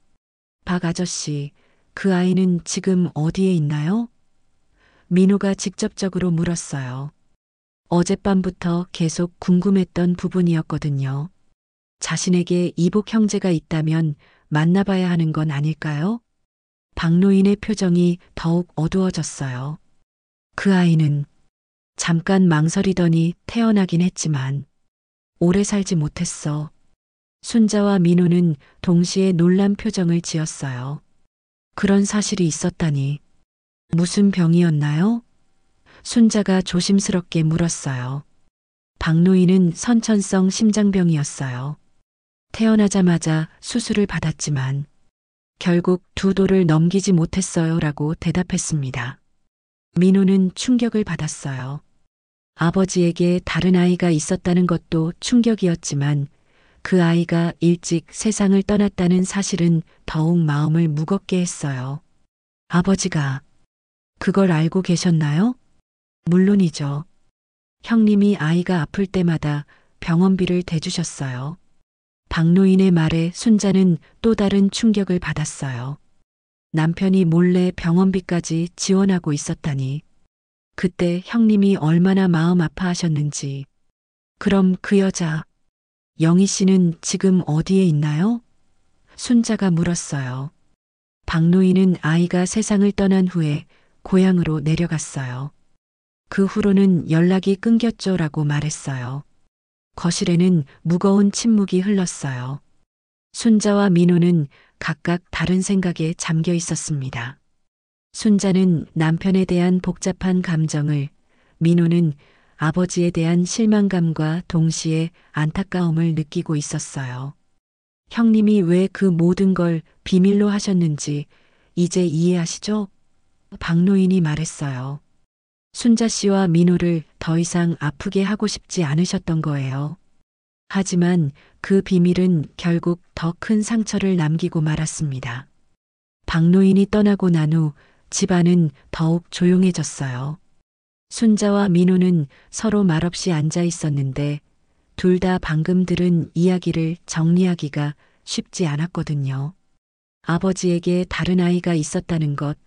박 아저씨, 그 아이는 지금 어디에 있나요? 민호가 직접적으로 물었어요. 어젯밤부터 계속 궁금했던 부분이었거든요. 자신에게 이복 형제가 있다면 만나봐야 하는 건 아닐까요? 박노인의 표정이 더욱 어두워졌어요. 그 아이는 잠깐 망설이더니 태어나긴 했지만 오래 살지 못했어. 순자와 민호는 동시에 놀란 표정을 지었어요. 그런 사실이 있었다니. 무슨 병이었나요? 순자가 조심스럽게 물었어요. 박노인은 선천성 심장병이었어요. 태어나자마자 수술을 받았지만 결국 2도를 넘기지 못했어요 라고 대답했습니다. 민호는 충격을 받았어요. 아버지에게 다른 아이가 있었다는 것도 충격이었지만 그 아이가 일찍 세상을 떠났다는 사실은 더욱 마음을 무겁게 했어요. 아버지가 그걸 알고 계셨나요? 물론이죠. 형님이 아이가 아플 때마다 병원비를 대주셨어요. 박노인의 말에 순자는 또 다른 충격을 받았어요. 남편이 몰래 병원비까지 지원하고 있었다니. 그때 형님이 얼마나 마음 아파하셨는지. 그럼 그 여자, 영희 씨는 지금 어디에 있나요? 순자가 물었어요. 박노인은 아이가 세상을 떠난 후에 고향으로 내려갔어요. 그 후로는 연락이 끊겼죠 라고 말했어요. 거실에는 무거운 침묵이 흘렀어요. 순자와 민호는 각각 다른 생각에 잠겨 있었습니다. 순자는 남편에 대한 복잡한 감정을, 민호는 아버지에 대한 실망감과 동시에 안타까움을 느끼고 있었어요. 형님이 왜 그 모든 걸 비밀로 하셨는지 이제 이해하시죠? 박노인이 말했어요. 순자 씨와 민호를 더 이상 아프게 하고 싶지 않으셨던 거예요. 하지만 그 비밀은 결국 더 큰 상처를 남기고 말았습니다. 박노인이 떠나고 난 후 집안은 더욱 조용해졌어요. 순자와 민호는 서로 말없이 앉아 있었는데 둘 다 방금 들은 이야기를 정리하기가 쉽지 않았거든요. 아버지에게 다른 아이가 있었다는 것,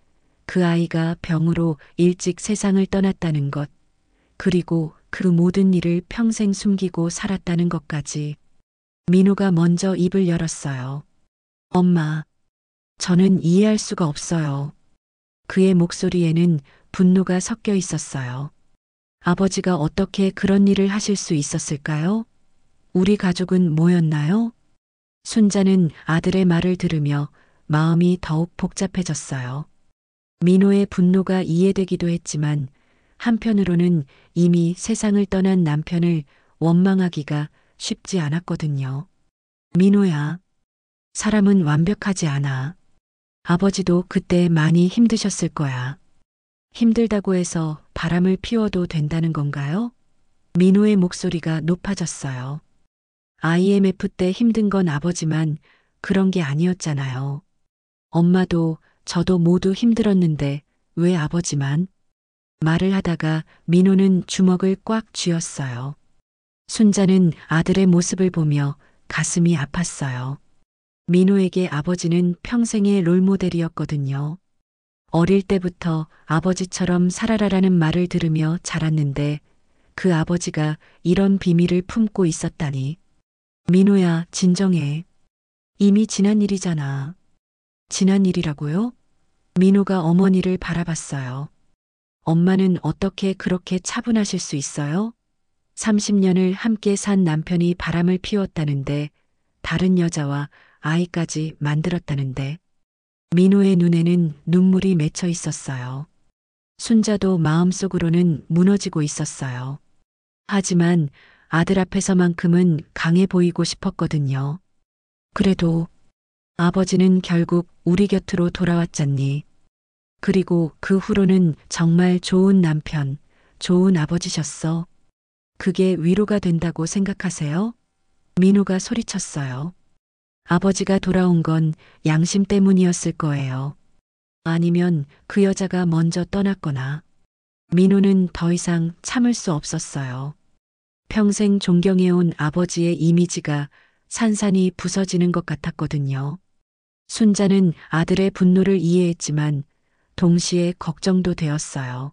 그 아이가 병으로 일찍 세상을 떠났다는 것, 그리고 그 모든 일을 평생 숨기고 살았다는 것까지. 민호가 먼저 입을 열었어요. 엄마, 저는 이해할 수가 없어요. 그의 목소리에는 분노가 섞여 있었어요. 아버지가 어떻게 그런 일을 하실 수 있었을까요? 우리 가족은 뭐였나요? 순자는 아들의 말을 들으며 마음이 더욱 복잡해졌어요. 민호의 분노가 이해되기도 했지만 한편으로는 이미 세상을 떠난 남편을 원망하기가 쉽지 않았거든요. 민호야, 사람은 완벽하지 않아. 아버지도 그때 많이 힘드셨을 거야. 힘들다고 해서 바람을 피워도 된다는 건가요? 민호의 목소리가 높아졌어요. IMF 때 힘든 건 아버지만 그런 게 아니었잖아요. 엄마도 저도 모두 힘들었는데 왜 아버지만? 말을 하다가 민호는 주먹을 꽉 쥐었어요. 순자는 아들의 모습을 보며 가슴이 아팠어요. 민호에게 아버지는 평생의 롤모델이었거든요. 어릴 때부터 아버지처럼 살아라라는 말을 들으며 자랐는데 그 아버지가 이런 비밀을 품고 있었다니. 민호야, 진정해. 이미 지난 일이잖아. 지난 일이라고요? 민호가 어머니를 바라봤어요. 엄마는 어떻게 그렇게 차분하실 수 있어요? 30년을 함께 산 남편이 바람을 피웠다는데 다른 여자와 아이까지 만들었다는데 민호의 눈에는 눈물이 맺혀 있었어요. 순자도 마음속으로는 무너지고 있었어요. 하지만 아들 앞에서만큼은 강해 보이고 싶었거든요. 그래도 아버지는 결국 우리 곁으로 돌아왔잖니. 그리고 그 후로는 정말 좋은 남편, 좋은 아버지셨어. 그게 위로가 된다고 생각하세요? 민호가 소리쳤어요. 아버지가 돌아온 건 양심 때문이었을 거예요. 아니면 그 여자가 먼저 떠났거나 민호는 더 이상 참을 수 없었어요. 평생 존경해온 아버지의 이미지가 산산이 부서지는 것 같았거든요. 순자는 아들의 분노를 이해했지만 동시에 걱정도 되었어요.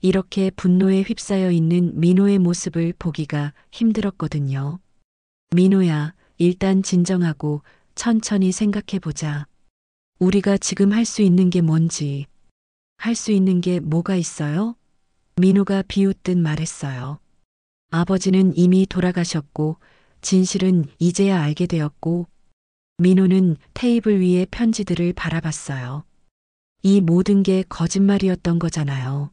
이렇게 분노에 휩싸여 있는 민호의 모습을 보기가 힘들었거든요. 민호야, 일단 진정하고 천천히 생각해보자. 우리가 지금 할 수 있는 게 뭔지, 할 수 있는 게 뭐가 있어요? 민호가 비웃듯 말했어요. 아버지는 이미 돌아가셨고, 진실은 이제야 알게 되었고, 민호는 테이블 위의 편지들을 바라봤어요. 이 모든 게 거짓말이었던 거잖아요.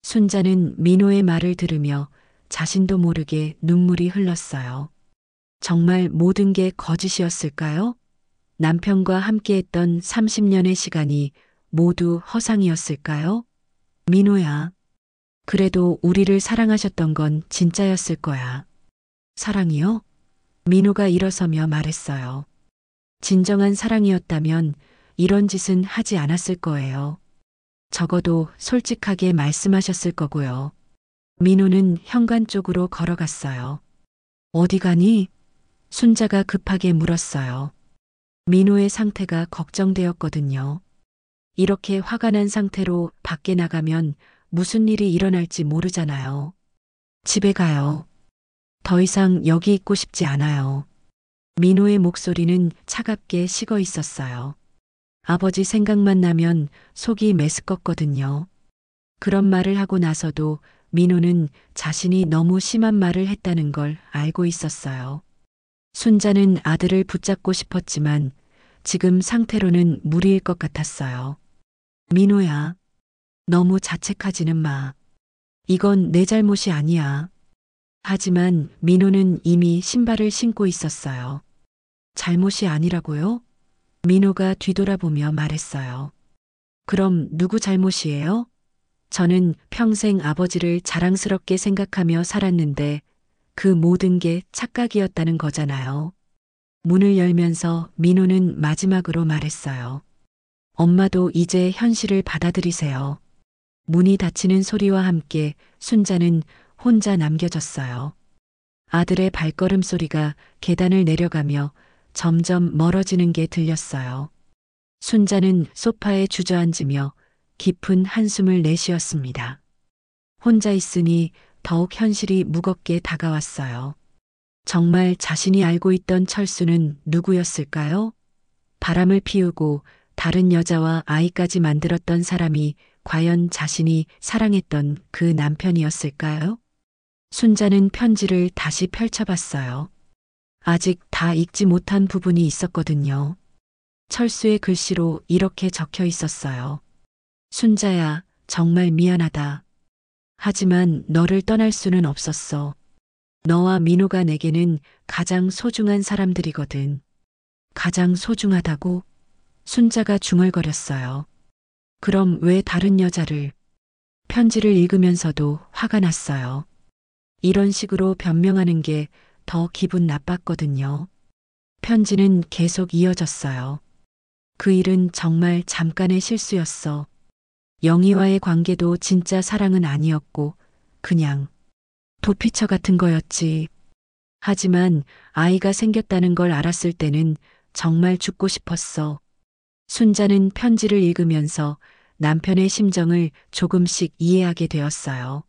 순자는 민호의 말을 들으며 자신도 모르게 눈물이 흘렀어요. 정말 모든 게 거짓이었을까요? 남편과 함께했던 30년의 시간이 모두 허상이었을까요? 민호야, 그래도 우리를 사랑하셨던 건 진짜였을 거야. 사랑이요? 민호가 일어서며 말했어요. 진정한 사랑이었다면 이런 짓은 하지 않았을 거예요. 적어도 솔직하게 말씀하셨을 거고요. 민호는 현관 쪽으로 걸어갔어요. 어디 가니? 순자가 급하게 물었어요. 민호의 상태가 걱정되었거든요. 이렇게 화가 난 상태로 밖에 나가면 무슨 일이 일어날지 모르잖아요. 집에 가요. 더 이상 여기 있고 싶지 않아요. 민호의 목소리는 차갑게 식어 있었어요. 아버지 생각만 나면 속이 메스껍거든요. 그런 말을 하고 나서도 민호는 자신이 너무 심한 말을 했다는 걸 알고 있었어요. 순자는 아들을 붙잡고 싶었지만 지금 상태로는 무리일 것 같았어요. 민호야, 너무 자책하지는 마. 이건 내 잘못이 아니야. 하지만 민호는 이미 신발을 신고 있었어요. 잘못이 아니라고요? 민호가 뒤돌아보며 말했어요. 그럼 누구 잘못이에요? 저는 평생 아버지를 자랑스럽게 생각하며 살았는데 그 모든 게 착각이었다는 거잖아요. 문을 열면서 민호는 마지막으로 말했어요. 엄마도 이제 현실을 받아들이세요. 문이 닫히는 소리와 함께 순자는 혼자 남겨졌어요. 아들의 발걸음 소리가 계단을 내려가며 점점 멀어지는 게 들렸어요. 순자는 소파에 주저앉으며 깊은 한숨을 내쉬었습니다. 혼자 있으니 더욱 현실이 무겁게 다가왔어요. 정말 자신이 알고 있던 철수는 누구였을까요? 바람을 피우고 다른 여자와 아이까지 만들었던 사람이 과연 자신이 사랑했던 그 남편이었을까요? 순자는 편지를 다시 펼쳐봤어요. 아직 다 읽지 못한 부분이 있었거든요. 철수의 글씨로 이렇게 적혀 있었어요. 순자야, 정말 미안하다. 하지만 너를 떠날 수는 없었어. 너와 민호가 내게는 가장 소중한 사람들이거든. 가장 소중하다고? 순자가 중얼거렸어요. 그럼 왜 다른 여자를? 편지를 읽으면서도 화가 났어요. 이런 식으로 변명하는 게 더 기분 나빴거든요. 편지는 계속 이어졌어요. 그 일은 정말 잠깐의 실수였어. 영희와의 관계도 진짜 사랑은 아니었고 그냥 도피처 같은 거였지. 하지만 아이가 생겼다는 걸 알았을 때는 정말 죽고 싶었어. 순자는 편지를 읽으면서 남편의 심정을 조금씩 이해하게 되었어요.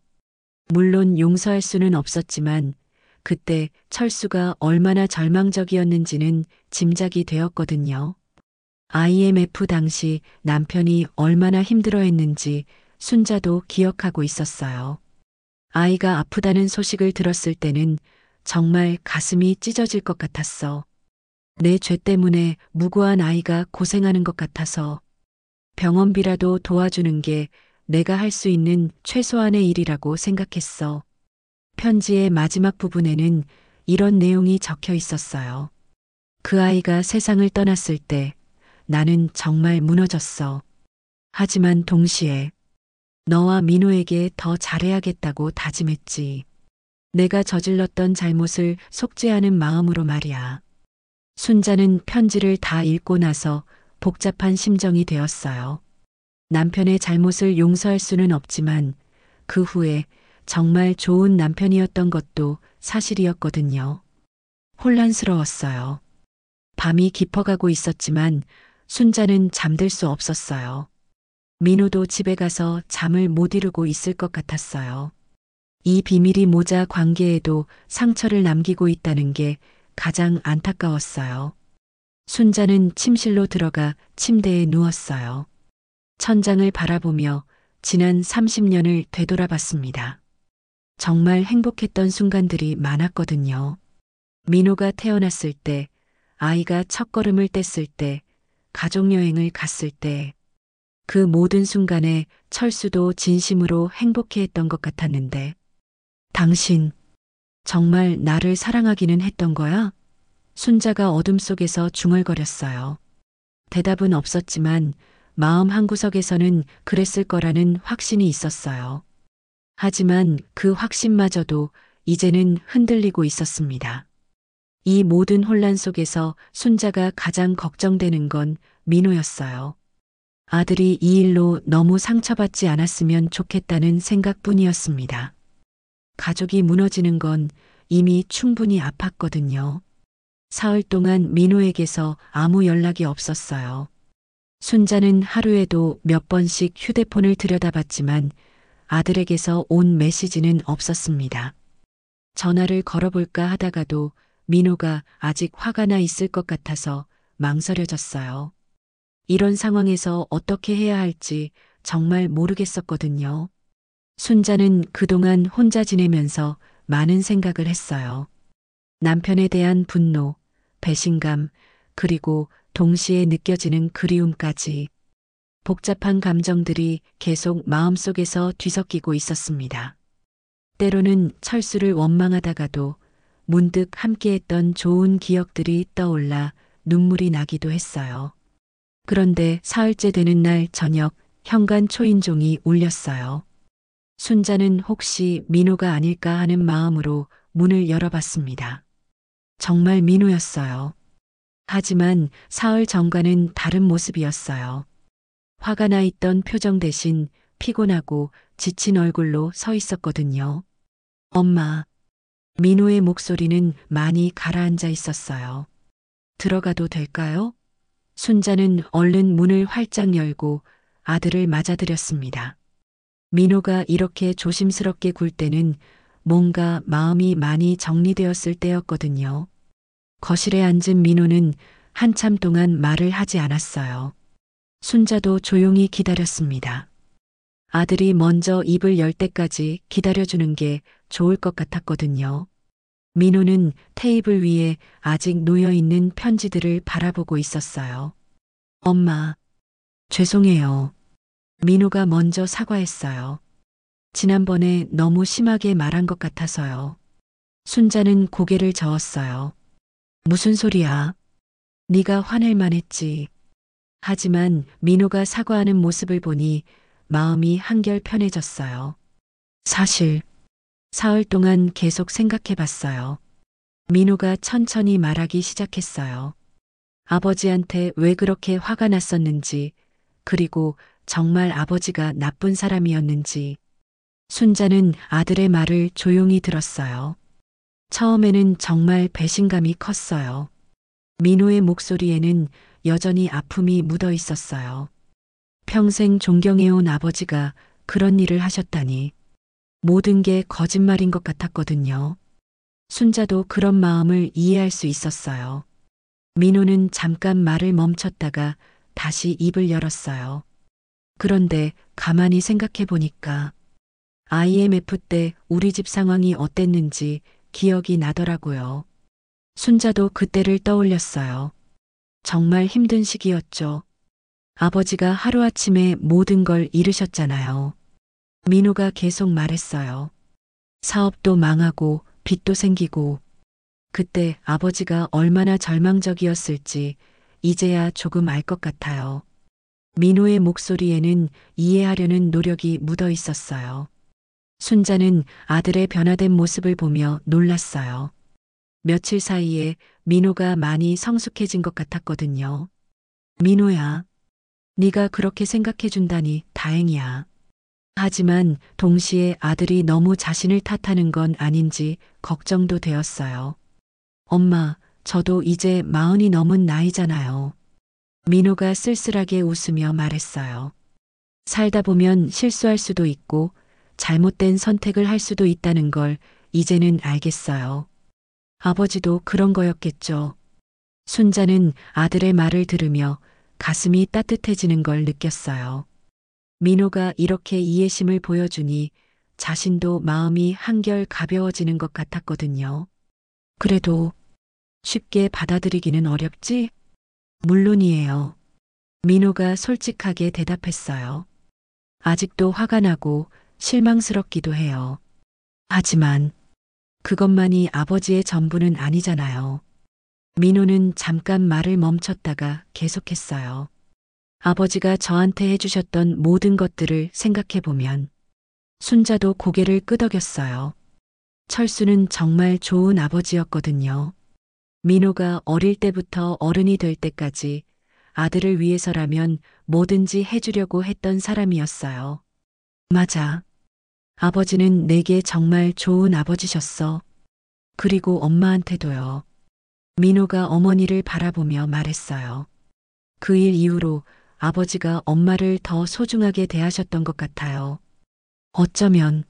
물론 용서할 수는 없었지만 그때 철수가 얼마나 절망적이었는지는 짐작이 되었거든요. IMF 당시 남편이 얼마나 힘들어했는지 순자도 기억하고 있었어요. 아이가 아프다는 소식을 들었을 때는 정말 가슴이 찢어질 것 같았어. 내 죄 때문에 무고한 아이가 고생하는 것 같아서 병원비라도 도와주는 게 내가 할 수 있는 최소한의 일이라고 생각했어. 편지의 마지막 부분에는 이런 내용이 적혀 있었어요. 그 아이가 세상을 떠났을 때 나는 정말 무너졌어. 하지만 동시에 너와 민호에게 더 잘해야겠다고 다짐했지. 내가 저질렀던 잘못을 속죄하는 마음으로 말이야. 순자는 편지를 다 읽고 나서 복잡한 심정이 되었어요. 남편의 잘못을 용서할 수는 없지만 그 후에 정말 좋은 남편이었던 것도 사실이었거든요. 혼란스러웠어요. 밤이 깊어가고 있었지만 순자는 잠들 수 없었어요. 민호도 집에 가서 잠을 못 이루고 있을 것 같았어요. 이 비밀이 모자 관계에도 상처를 남기고 있다는 게 가장 안타까웠어요. 순자는 침실로 들어가 침대에 누웠어요. 천장을 바라보며 지난 30년을 되돌아봤습니다. 정말 행복했던 순간들이 많았거든요. 민호가 태어났을 때, 아이가 첫걸음을 뗐을 때, 가족여행을 갔을 때, 그 모든 순간에 철수도 진심으로 행복해했던 것 같았는데, 당신, 정말 나를 사랑하기는 했던 거야? 순자가 어둠 속에서 중얼거렸어요. 대답은 없었지만 마음 한구석에서는 그랬을 거라는 확신이 있었어요. 하지만 그 확신마저도 이제는 흔들리고 있었습니다. 이 모든 혼란 속에서 순자가 가장 걱정되는 건 민호였어요. 아들이 이 일로 너무 상처받지 않았으면 좋겠다는 생각뿐이었습니다. 가족이 무너지는 건 이미 충분히 아팠거든요. 사흘 동안 민호에게서 아무 연락이 없었어요. 순자는 하루에도 몇 번씩 휴대폰을 들여다봤지만 아들에게서 온 메시지는 없었습니다. 전화를 걸어볼까 하다가도 민호가 아직 화가 나 있을 것 같아서 망설여졌어요. 이런 상황에서 어떻게 해야 할지 정말 모르겠었거든요. 순자는 그동안 혼자 지내면서 많은 생각을 했어요. 남편에 대한 분노, 배신감, 그리고 동시에 느껴지는 그리움까지 복잡한 감정들이 계속 마음속에서 뒤섞이고 있었습니다. 때로는 철수를 원망하다가도 문득 함께했던 좋은 기억들이 떠올라 눈물이 나기도 했어요. 그런데 사흘째 되는 날 저녁 현관 초인종이 울렸어요. 순자는 혹시 민호가 아닐까 하는 마음으로 문을 열어봤습니다. 정말 민호였어요. 하지만 사흘 전과는 다른 모습이었어요. 화가 나 있던 표정 대신 피곤하고 지친 얼굴로 서 있었거든요. 엄마. 민호의 목소리는 많이 가라앉아 있었어요. 들어가도 될까요? 순자는 얼른 문을 활짝 열고 아들을 맞아들였습니다. 민호가 이렇게 조심스럽게 굴 때는 뭔가 마음이 많이 정리되었을 때였거든요. 거실에 앉은 민호는 한참 동안 말을 하지 않았어요. 순자도 조용히 기다렸습니다. 아들이 먼저 입을 열 때까지 기다려주는 게 좋을 것 같았거든요. 민호는 테이블 위에 아직 놓여있는 편지들을 바라보고 있었어요. 엄마, 죄송해요. 민호가 먼저 사과했어요. 지난번에 너무 심하게 말한 것 같아서요. 순자는 고개를 저었어요. 무슨 소리야? 네가 화낼 만했지. 하지만 민호가 사과하는 모습을 보니 마음이 한결 편해졌어요. 사실 사흘 동안 계속 생각해 봤어요. 민호가 천천히 말하기 시작했어요. 아버지한테 왜 그렇게 화가 났었는지, 그리고 정말 아버지가 나쁜 사람이었는지. 순자는 아들의 말을 조용히 들었어요. 처음에는 정말 배신감이 컸어요. 민호의 목소리에는 여전히 아픔이 묻어 있었어요. 평생 존경해온 아버지가 그런 일을 하셨다니. 모든 게 거짓말인 것 같았거든요. 순자도 그런 마음을 이해할 수 있었어요. 민호는 잠깐 말을 멈췄다가 다시 입을 열었어요. 그런데 가만히 생각해 보니까 IMF 때 우리 집 상황이 어땠는지 기억이 나더라고요. 순자도 그때를 떠올렸어요. 정말 힘든 시기였죠. 아버지가 하루아침에 모든 걸 잃으셨잖아요. 민호가 계속 말했어요. 사업도 망하고 빚도 생기고 그때 아버지가 얼마나 절망적이었을지 이제야 조금 알 것 같아요. 민호의 목소리에는 이해하려는 노력이 묻어 있었어요. 순자는 아들의 변화된 모습을 보며 놀랐어요. 며칠 사이에 민호가 많이 성숙해진 것 같았거든요. 민호야, 네가 그렇게 생각해 준다니 다행이야. 하지만 동시에 아들이 너무 자신을 탓하는 건 아닌지 걱정도 되었어요. 엄마, 저도 이제 40이 넘은 나이잖아요. 민호가 쓸쓸하게 웃으며 말했어요. 살다 보면 실수할 수도 있고 잘못된 선택을 할 수도 있다는 걸 이제는 알겠어요. 아버지도 그런 거였겠죠. 순자는 아들의 말을 들으며 가슴이 따뜻해지는 걸 느꼈어요. 민호가 이렇게 이해심을 보여주니 자신도 마음이 한결 가벼워지는 것 같았거든요. 그래도 쉽게 받아들이기는 어렵지? 물론이에요. 민호가 솔직하게 대답했어요. 아직도 화가 나고 실망스럽기도 해요. 하지만 그것만이 아버지의 전부는 아니잖아요. 민호는 잠깐 말을 멈췄다가 계속했어요. 아버지가 저한테 해주셨던 모든 것들을 생각해보면 순자도 고개를 끄덕였어요. 철수는 정말 좋은 아버지였거든요. 민호가 어릴 때부터 어른이 될 때까지 아들을 위해서라면 뭐든지 해주려고 했던 사람이었어요. 맞아. 아버지는 내게 정말 좋은 아버지셨어. 그리고 엄마한테도요. 민호가 어머니를 바라보며 말했어요. 그 일 이후로 아버지가 엄마를 더 소중하게 대하셨던 것 같아요. 어쩌면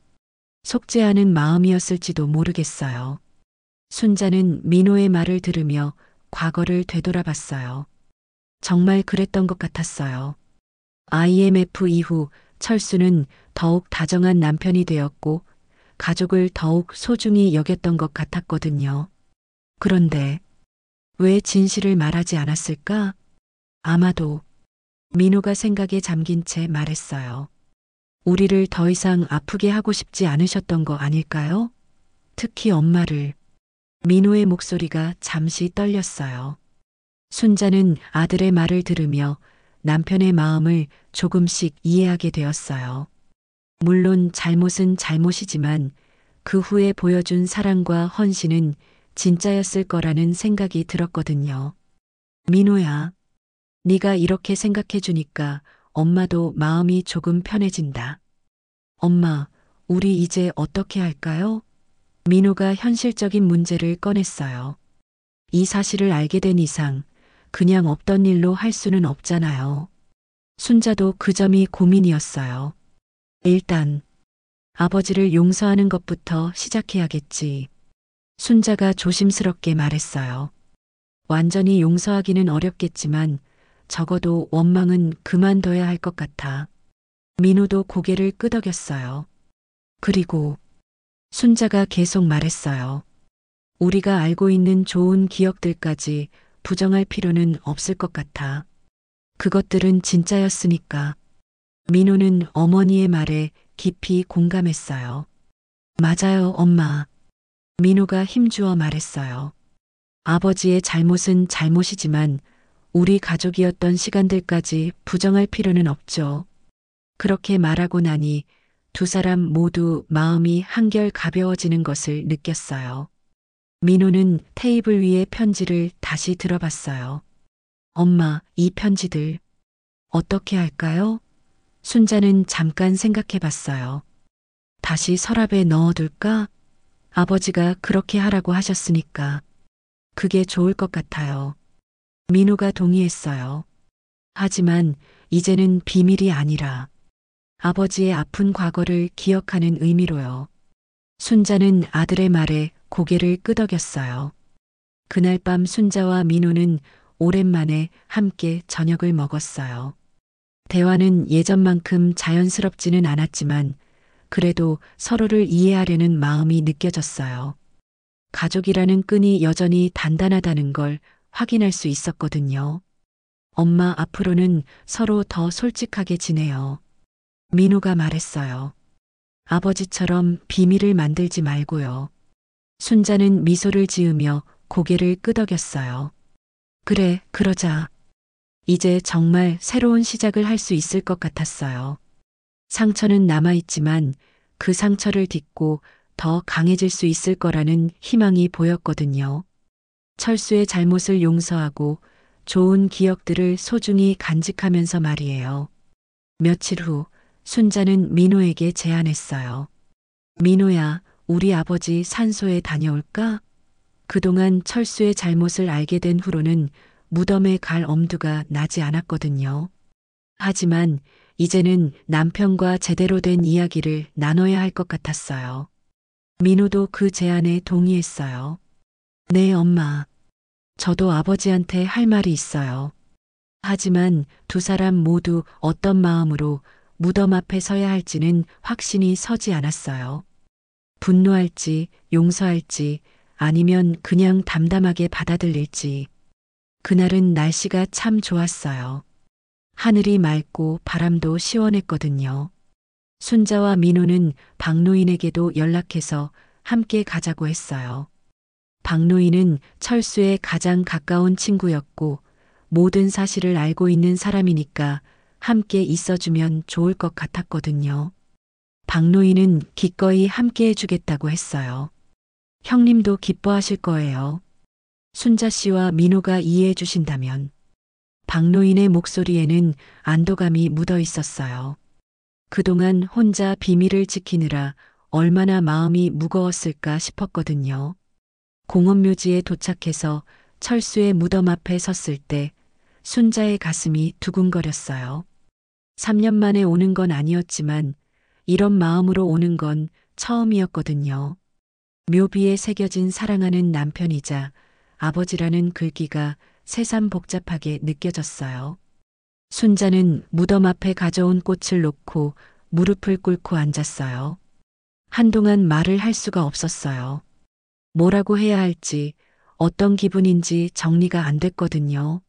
속죄하는 마음이었을지도 모르겠어요. 순자는 민호의 말을 들으며 과거를 되돌아봤어요. 정말 그랬던 것 같았어요. IMF 이후 철수는 더욱 다정한 남편이 되었고 가족을 더욱 소중히 여겼던 것 같았거든요. 그런데 왜 진실을 말하지 않았을까? 아마도 민호가 생각에 잠긴 채 말했어요. 우리를 더 이상 아프게 하고 싶지 않으셨던 거 아닐까요? 특히 엄마를. 민호의 목소리가 잠시 떨렸어요. 순자는 아들의 말을 들으며 남편의 마음을 조금씩 이해하게 되었어요. 물론 잘못은 잘못이지만 그 후에 보여준 사랑과 헌신은 진짜였을 거라는 생각이 들었거든요. 민호야, 네가 이렇게 생각해 주니까 엄마도 마음이 조금 편해진다. 엄마, 우리 이제 어떻게 할까요? 민호가 현실적인 문제를 꺼냈어요. 이 사실을 알게 된 이상 그냥 없던 일로 할 수는 없잖아요. 순자도 그 점이 고민이었어요. 일단 아버지를 용서하는 것부터 시작해야겠지. 순자가 조심스럽게 말했어요. 완전히 용서하기는 어렵겠지만 적어도 원망은 그만둬야 할 것 같아. 민호도 고개를 끄덕였어요. 그리고 순자가 계속 말했어요. 우리가 알고 있는 좋은 기억들까지 부정할 필요는 없을 것 같아. 그것들은 진짜였으니까. 민호는 어머니의 말에 깊이 공감했어요. 맞아요, 엄마. 민호가 힘주어 말했어요. 아버지의 잘못은 잘못이지만 우리 가족이었던 시간들까지 부정할 필요는 없죠. 그렇게 말하고 나니 두 사람 모두 마음이 한결 가벼워지는 것을 느꼈어요. 민호는 테이블 위의 편지를 다시 들어봤어요. 엄마, 이 편지들 어떻게 할까요? 순자는 잠깐 생각해 봤어요. 다시 서랍에 넣어둘까? 아버지가 그렇게 하라고 하셨으니까 그게 좋을 것 같아요. 민호가 동의했어요. 하지만 이제는 비밀이 아니라 아버지의 아픈 과거를 기억하는 의미로요. 순자는 아들의 말에 고개를 끄덕였어요. 그날 밤 순자와 민호는 오랜만에 함께 저녁을 먹었어요. 대화는 예전만큼 자연스럽지는 않았지만 그래도 서로를 이해하려는 마음이 느껴졌어요. 가족이라는 끈이 여전히 단단하다는 걸 확인할 수 있었거든요. 엄마, 앞으로는 서로 더 솔직하게 지내요. 민호가 말했어요. 아버지처럼 비밀을 만들지 말고요. 순자는 미소를 지으며 고개를 끄덕였어요. 그래, 그러자. 이제 정말 새로운 시작을 할 수 있을 것 같았어요. 상처는 남아있지만 그 상처를 딛고 더 강해질 수 있을 거라는 희망이 보였거든요. 철수의 잘못을 용서하고 좋은 기억들을 소중히 간직하면서 말이에요. 며칠 후 순자는 민호에게 제안했어요. 민호야, 우리 아버지 산소에 다녀올까? 그동안 철수의 잘못을 알게 된 후로는 무덤에 갈 엄두가 나지 않았거든요. 하지만 이제는 남편과 제대로 된 이야기를 나눠야 할 것 같았어요. 민호도 그 제안에 동의했어요. 네, 엄마. 저도 아버지한테 할 말이 있어요. 하지만 두 사람 모두 어떤 마음으로 무덤 앞에 서야 할지는 확신이 서지 않았어요. 분노할지, 용서할지, 아니면 그냥 담담하게 받아들일지. 그날은 날씨가 참 좋았어요. 하늘이 맑고 바람도 시원했거든요. 순자와 민호는 박노인에게도 연락해서 함께 가자고 했어요. 박노인은 철수의 가장 가까운 친구였고 모든 사실을 알고 있는 사람이니까 함께 있어주면 좋을 것 같았거든요. 박노인은 기꺼이 함께 해주겠다고 했어요. 형님도 기뻐하실 거예요. 순자 씨와 민호가 이해해 주신다면. 박노인의 목소리에는 안도감이 묻어 있었어요. 그동안 혼자 비밀을 지키느라 얼마나 마음이 무거웠을까 싶었거든요. 공원묘지에 도착해서 철수의 무덤 앞에 섰을 때 순자의 가슴이 두근거렸어요. 3년 만에 오는 건 아니었지만 이런 마음으로 오는 건 처음이었거든요. 묘비에 새겨진 사랑하는 남편이자 아버지라는 글귀가 새삼복잡하게 느껴졌어요. 순자는 무덤 앞에 가져온 꽃을 놓고 무릎을 꿇고 앉았어요. 한동안 말을 할 수가 없었어요. 뭐라고 해야 할지, 어떤 기분인지 정리가 안 됐거든요.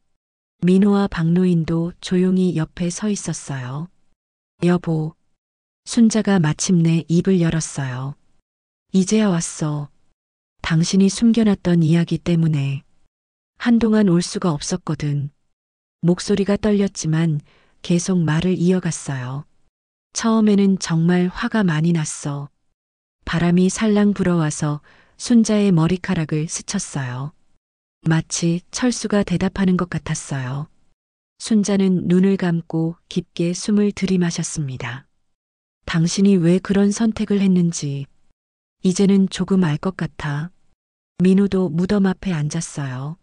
민호와 박노인도 조용히 옆에 서 있었어요. 여보, 순자가 마침내 입을 열었어요. 이제야 왔어. 당신이 숨겨놨던 이야기 때문에. 한동안 올 수가 없었거든. 목소리가 떨렸지만 계속 말을 이어갔어요. 처음에는 정말 화가 많이 났어. 바람이 살랑 불어와서 순자의 머리카락을 스쳤어요. 마치 철수가 대답하는 것 같았어요. 순자는 눈을 감고 깊게 숨을 들이마셨습니다. 당신이 왜 그런 선택을 했는지 이제는 조금 알 것 같아. 민호도 무덤 앞에 앉았어요.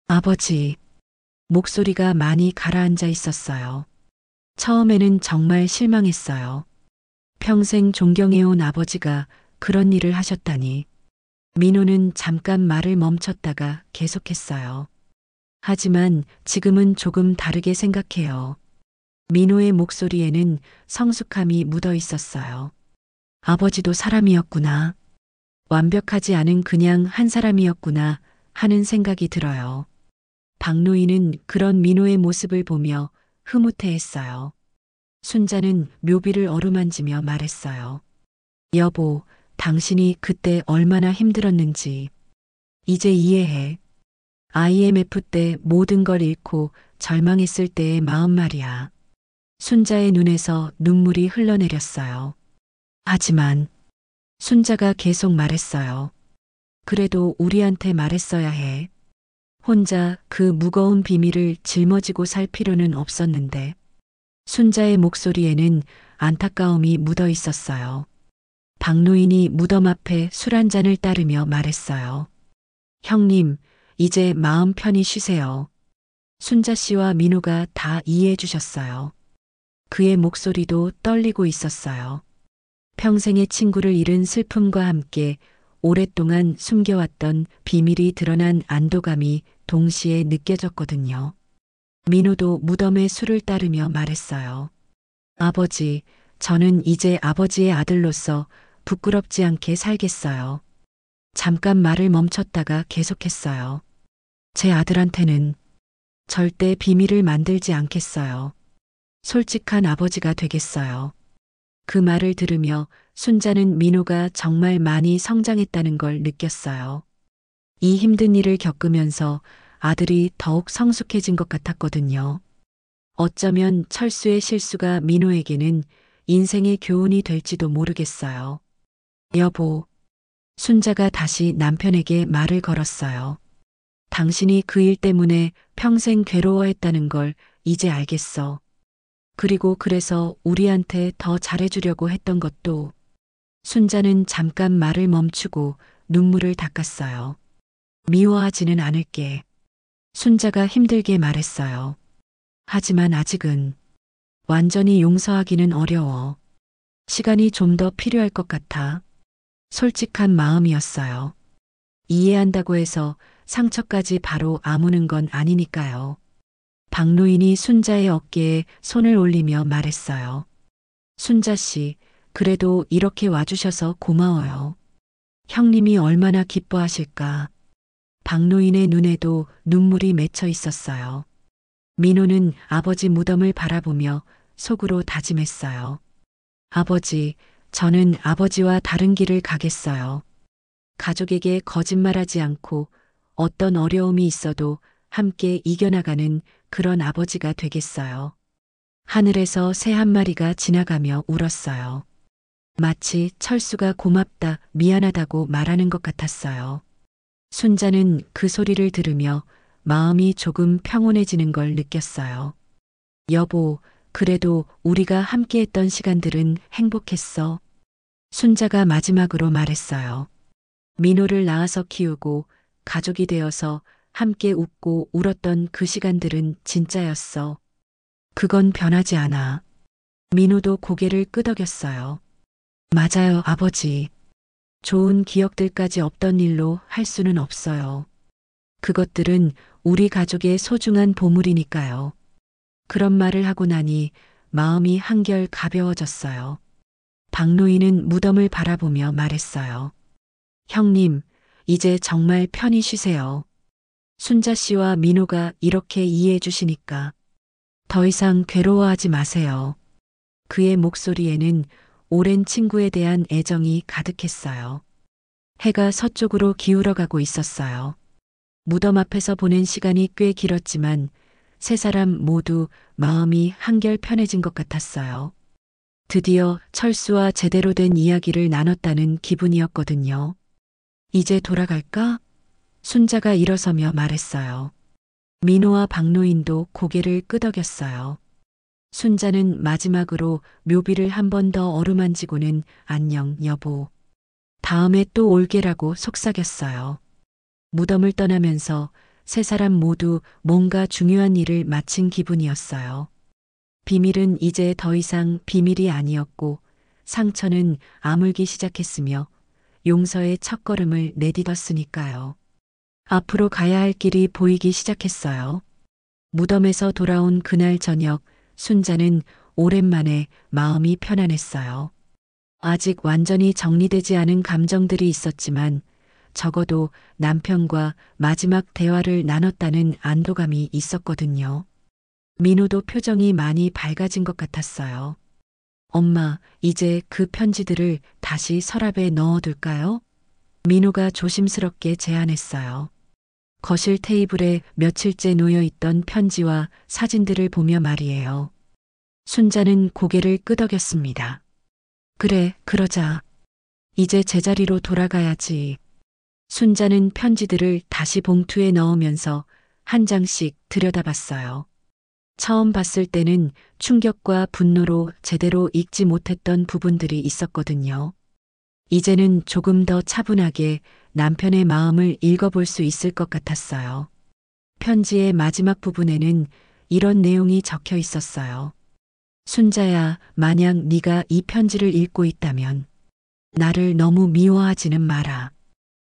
아버지, 목소리가 많이 가라앉아 있었어요. 처음에는 정말 실망했어요. 평생 존경해온 아버지가 그런 일을 하셨다니. 민호는 잠깐 말을 멈췄다가 계속했어요. 하지만 지금은 조금 다르게 생각해요. 민호의 목소리에는 성숙함이 묻어 있었어요. 아버지도 사람이었구나. 완벽하지 않은 그냥 한 사람이었구나 하는 생각이 들어요. 박노인은 그런 민호의 모습을 보며 흐뭇해했어요. 순자는 묘비를 어루만지며 말했어요. 여보, 당신이 그때 얼마나 힘들었는지 이제 이해해. IMF 때 모든 걸 잃고 절망했을 때의 마음 말이야. 순자의 눈에서 눈물이 흘러내렸어요. 하지만 순자가 계속 말했어요. 그래도 우리한테 말했어야 해. 혼자 그 무거운 비밀을 짊어지고 살 필요는 없었는데. 순자의 목소리에는 안타까움이 묻어 있었어요. 박노인이 무덤 앞에 술 한 잔을 따르며 말했어요. 형님, 이제 마음 편히 쉬세요. 순자 씨와 민호가 다 이해해 주셨어요. 그의 목소리도 떨리고 있었어요. 평생의 친구를 잃은 슬픔과 함께 오랫동안 숨겨왔던 비밀이 드러난 안도감이 동시에 느껴졌거든요. 민호도 무덤에 술을 따르며 말했어요. 아버지, 저는 이제 아버지의 아들로서 부끄럽지 않게 살겠어요. 잠깐 말을 멈췄다가 계속했어요. 제 아들한테는 절대 비밀을 만들지 않겠어요. 솔직한 아버지가 되겠어요. 그 말을 들으며 순자는 민호가 정말 많이 성장했다는 걸 느꼈어요. 이 힘든 일을 겪으면서 아들이 더욱 성숙해진 것 같았거든요. 어쩌면 철수의 실수가 민호에게는 인생의 교훈이 될지도 모르겠어요. 여보, 순자가 다시 남편에게 말을 걸었어요. 당신이 그 일 때문에 평생 괴로워했다는 걸 이제 알겠어. 그리고 그래서 우리한테 더 잘해주려고 했던 것도. 순자는 잠깐 말을 멈추고 눈물을 닦았어요. 미워하지는 않을게. 순자가 힘들게 말했어요. 하지만 아직은 완전히 용서하기는 어려워. 시간이 좀 더 필요할 것 같아. 솔직한 마음이었어요. 이해한다고 해서 상처까지 바로 아무는 건 아니니까요. 박노인이 순자의 어깨에 손을 올리며 말했어요. 순자 씨, 그래도 이렇게 와주셔서 고마워요. 형님이 얼마나 기뻐하실까. 박노인의 눈에도 눈물이 맺혀 있었어요. 민호는 아버지 무덤을 바라보며 속으로 다짐했어요. 아버지, 저는 아버지와 다른 길을 가겠어요. 가족에게 거짓말하지 않고 어떤 어려움이 있어도 함께 이겨나가는 그런 아버지가 되겠어요. 하늘에서 새 한 마리가 지나가며 울었어요. 마치 철수가 고맙다, 미안하다고 말하는 것 같았어요. 순자는 그 소리를 들으며 마음이 조금 평온해지는 걸 느꼈어요. 여보, 그래도 우리가 함께했던 시간들은 행복했어. 순자가 마지막으로 말했어요. 민호를 낳아서 키우고 가족이 되어서 함께 웃고 울었던 그 시간들은 진짜였어. 그건 변하지 않아. 민호도 고개를 끄덕였어요. 맞아요, 아버지. 좋은 기억들까지 없던 일로 할 수는 없어요. 그것들은 우리 가족의 소중한 보물이니까요. 그런 말을 하고 나니 마음이 한결 가벼워졌어요. 박노인은 무덤을 바라보며 말했어요. 형님, 이제 정말 편히 쉬세요. 순자 씨와 민호가 이렇게 이해해 주시니까 더 이상 괴로워하지 마세요. 그의 목소리에는 오랜 친구에 대한 애정이 가득했어요. 해가 서쪽으로 기울어가고 있었어요. 무덤 앞에서 보낸 시간이 꽤 길었지만 세 사람 모두 마음이 한결 편해진 것 같았어요. 드디어 철수와 제대로 된 이야기를 나눴다는 기분이었거든요. 이제 돌아갈까? 순자가 일어서며 말했어요. 민호와 박노인도 고개를 끄덕였어요. 순자는 마지막으로 묘비를 한 번 더 어루만지고는 안녕, 여보. 다음에 또 올게라고 속삭였어요. 무덤을 떠나면서 세 사람 모두 뭔가 중요한 일을 마친 기분이었어요. 비밀은 이제 더 이상 비밀이 아니었고 상처는 아물기 시작했으며 용서의 첫걸음을 내딛었으니까요. 앞으로 가야 할 길이 보이기 시작했어요. 무덤에서 돌아온 그날 저녁 순자는 오랜만에 마음이 편안했어요. 아직 완전히 정리되지 않은 감정들이 있었지만 적어도 남편과 마지막 대화를 나눴다는 안도감이 있었거든요. 민호도 표정이 많이 밝아진 것 같았어요. 엄마, 이제 그 편지들을 다시 서랍에 넣어둘까요? 민호가 조심스럽게 제안했어요. 거실 테이블에 며칠째 놓여있던 편지와 사진들을 보며 말이에요. 순자는 고개를 끄덕였습니다. 그래, 그러자. 이제 제자리로 돌아가야지. 순자는 편지들을 다시 봉투에 넣으면서 한 장씩 들여다봤어요. 처음 봤을 때는 충격과 분노로 제대로 읽지 못했던 부분들이 있었거든요. 이제는 조금 더 차분하게 남편의 마음을 읽어볼 수 있을 것 같았어요. 편지의 마지막 부분에는 이런 내용이 적혀 있었어요. 순자야, 만약 네가 이 편지를 읽고 있다면 나를 너무 미워하지는 마라.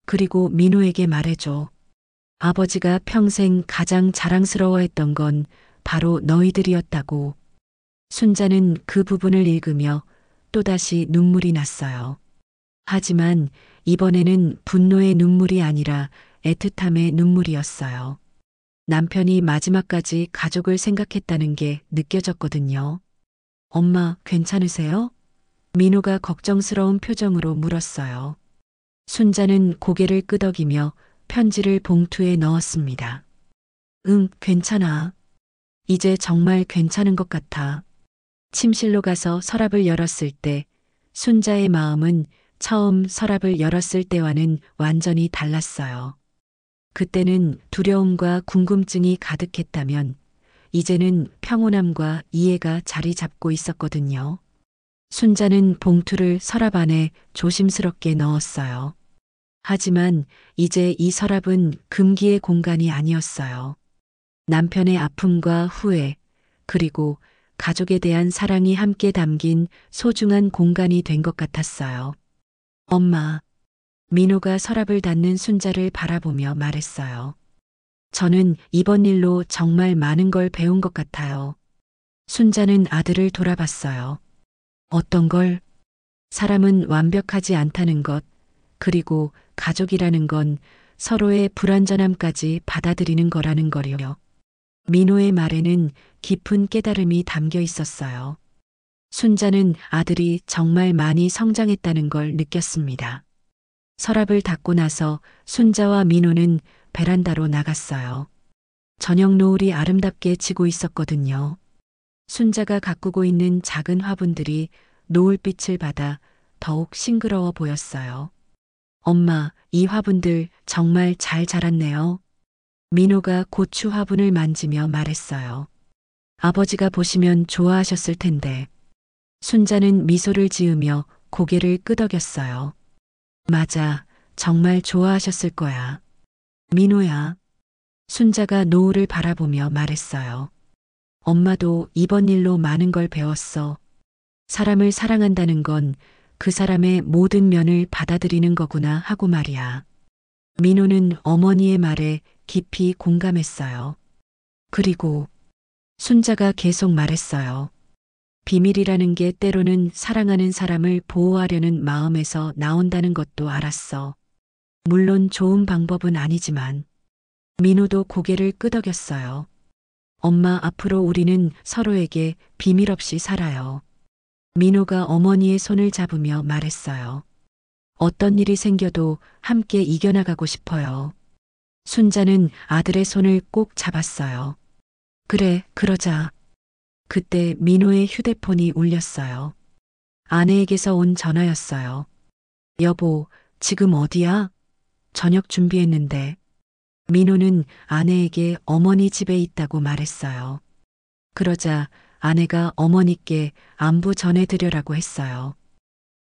그리고 민호에게 말해줘. 아버지가 평생 가장 자랑스러워했던 건 바로 너희들이었다고. 순자는 그 부분을 읽으며 또다시 눈물이 났어요. 하지만 이번에는 분노의 눈물이 아니라 애틋함의 눈물이었어요. 남편이 마지막까지 가족을 생각했다는 게 느껴졌거든요. 엄마, 괜찮으세요? 민호가 걱정스러운 표정으로 물었어요. 순자는 고개를 끄덕이며 편지를 봉투에 넣었습니다. 응, 괜찮아. 이제 정말 괜찮은 것 같아. 침실로 가서 서랍을 열었을 때 순자의 마음은 처음 서랍을 열었을 때와는 완전히 달랐어요. 그때는 두려움과 궁금증이 가득했다면 이제는 평온함과 이해가 자리 잡고 있었거든요. 순자는 봉투를 서랍 안에 조심스럽게 넣었어요. 하지만 이제 이 서랍은 금기의 공간이 아니었어요. 남편의 아픔과 후회, 그리고 가족에 대한 사랑이 함께 담긴 소중한 공간이 된 것 같았어요. 엄마, 민호가 서랍을 닫는 순자를 바라보며 말했어요. 저는 이번 일로 정말 많은 걸 배운 것 같아요. 순자는 아들을 돌아봤어요. 어떤 걸? 사람은 완벽하지 않다는 것, 그리고 가족이라는 건 서로의 불완전함까지 받아들이는 거라는 거요. 민호의 말에는 깊은 깨달음이 담겨 있었어요. 순자는 아들이 정말 많이 성장했다는 걸 느꼈습니다. 서랍을 닫고 나서 순자와 민호는 베란다로 나갔어요. 저녁 노을이 아름답게 지고 있었거든요. 순자가 가꾸고 있는 작은 화분들이 노을빛을 받아 더욱 싱그러워 보였어요. 엄마, 이 화분들 정말 잘 자랐네요. 민호가 고추 화분을 만지며 말했어요. 아버지가 보시면 좋아하셨을 텐데. 순자는 미소를 지으며 고개를 끄덕였어요. 맞아, 정말 좋아하셨을 거야. 민호야. 순자가 노을을 바라보며 말했어요. 엄마도 이번 일로 많은 걸 배웠어. 사람을 사랑한다는 건 그 사람의 모든 면을 받아들이는 거구나 하고 말이야. 민호는 어머니의 말에 깊이 공감했어요. 그리고 순자가 계속 말했어요. 비밀이라는 게 때로는 사랑하는 사람을 보호하려는 마음에서 나온다는 것도 알았어. 물론 좋은 방법은 아니지만. 민호도 고개를 끄덕였어요. 엄마, 앞으로 우리는 서로에게 비밀 없이 살아요. 민호가 어머니의 손을 잡으며 말했어요. 어떤 일이 생겨도 함께 이겨나가고 싶어요. 순자는 아들의 손을 꼭 잡았어요. 그래, 그러자. 그때 민호의 휴대폰이 울렸어요. 아내에게서 온 전화였어요. 여보, 지금 어디야? 저녁 준비했는데. 민호는 아내에게 어머니 집에 있다고 말했어요. 그러자 아내가 어머니께 안부 전해드려라고 했어요.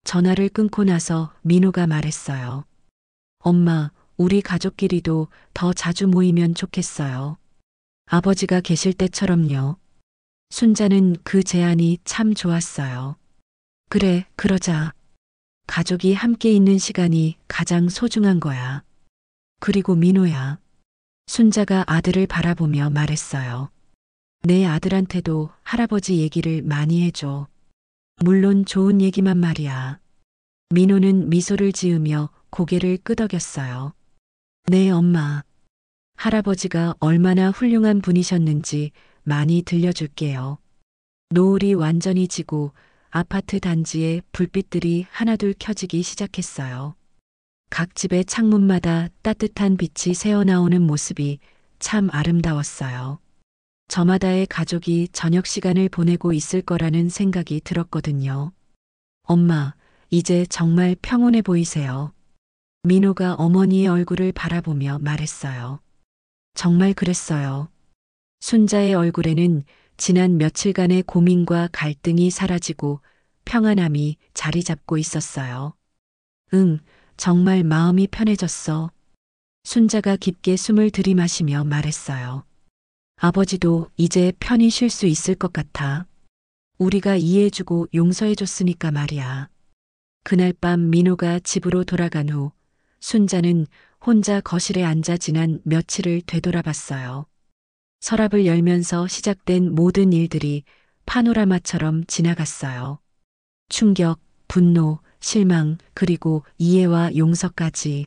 전화를 끊고 나서 민호가 말했어요. 엄마, 우리 가족끼리도 더 자주 모이면 좋겠어요. 아버지가 계실 때처럼요. 순자는 그 제안이 참 좋았어요. 그래, 그러자. 가족이 함께 있는 시간이 가장 소중한 거야. 그리고 민호야. 순자가 아들을 바라보며 말했어요. 내 아들한테도 할아버지 얘기를 많이 해줘. 물론 좋은 얘기만 말이야. 민호는 미소를 지으며 고개를 끄덕였어요. 네, 엄마. 할아버지가 얼마나 훌륭한 분이셨는지 많이 들려줄게요. 노을이 완전히 지고 아파트 단지에 불빛들이 하나둘 켜지기 시작했어요. 각 집의 창문마다 따뜻한 빛이 새어나오는 모습이 참 아름다웠어요. 저마다의 가족이 저녁 시간을 보내고 있을 거라는 생각이 들었거든요. 엄마, 이제 정말 평온해 보이세요. 민호가 어머니의 얼굴을 바라보며 말했어요. 정말 그랬어요. 순자의 얼굴에는 지난 며칠간의 고민과 갈등이 사라지고 평안함이 자리 잡고 있었어요. 응, 정말 마음이 편해졌어. 순자가 깊게 숨을 들이마시며 말했어요. 아버지도 이제 편히 쉴 수 있을 것 같아. 우리가 이해해주고 용서해줬으니까 말이야. 그날 밤 민호가 집으로 돌아간 후 순자는 혼자 거실에 앉아 지난 며칠을 되돌아봤어요. 서랍을 열면서 시작된 모든 일들이 파노라마처럼 지나갔어요. 충격, 분노, 실망, 그리고 이해와 용서까지.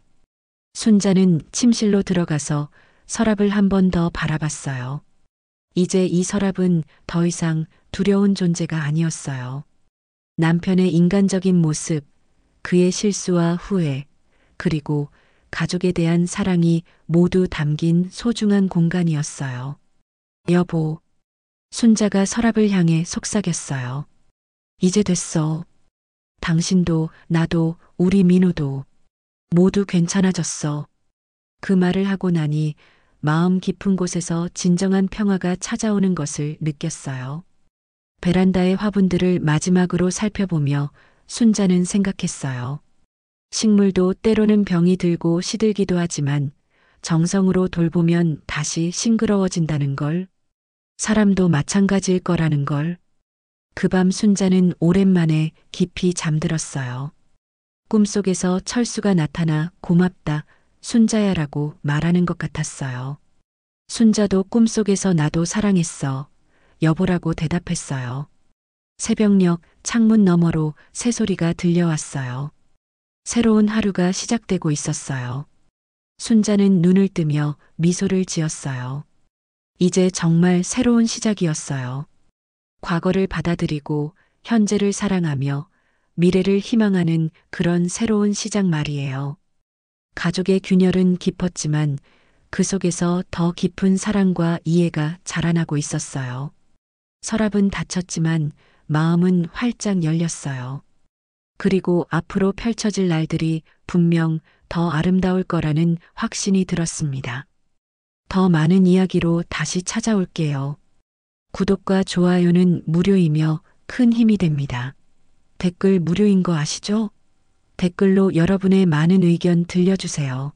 순자는 침실로 들어가서 서랍을 한 번 더 바라봤어요. 이제 이 서랍은 더 이상 두려운 존재가 아니었어요. 남편의 인간적인 모습, 그의 실수와 후회, 그리고 가족에 대한 사랑이 모두 담긴 소중한 공간이었어요. 여보, 순자가 서랍을 향해 속삭였어요. 이제 됐어. 당신도 나도 우리 민호도 모두 괜찮아졌어. 그 말을 하고 나니 마음 깊은 곳에서 진정한 평화가 찾아오는 것을 느꼈어요. 베란다의 화분들을 마지막으로 살펴보며 순자는 생각했어요. 식물도 때로는 병이 들고 시들기도 하지만 정성으로 돌보면 다시 싱그러워진다는 걸, 사람도 마찬가지일 거라는 걸. 그 밤 순자는 오랜만에 깊이 잠들었어요. 꿈속에서 철수가 나타나 고맙다, 순자야라고 말하는 것 같았어요. 순자도 꿈속에서 나도 사랑했어, 여보라고 대답했어요. 새벽녘 창문 너머로 새소리가 들려왔어요. 새로운 하루가 시작되고 있었어요. 순자는 눈을 뜨며 미소를 지었어요. 이제 정말 새로운 시작이었어요. 과거를 받아들이고 현재를 사랑하며 미래를 희망하는 그런 새로운 시작 말이에요. 가족의 균열은 깊었지만 그 속에서 더 깊은 사랑과 이해가 자라나고 있었어요. 서랍은 닫혔지만 마음은 활짝 열렸어요. 그리고 앞으로 펼쳐질 날들이 분명 더 아름다울 거라는 확신이 들었습니다. 더 많은 이야기로 다시 찾아올게요. 구독과 좋아요는 무료이며 큰 힘이 됩니다. 댓글 무료인 거 아시죠? 댓글로 여러분의 많은 의견 들려주세요.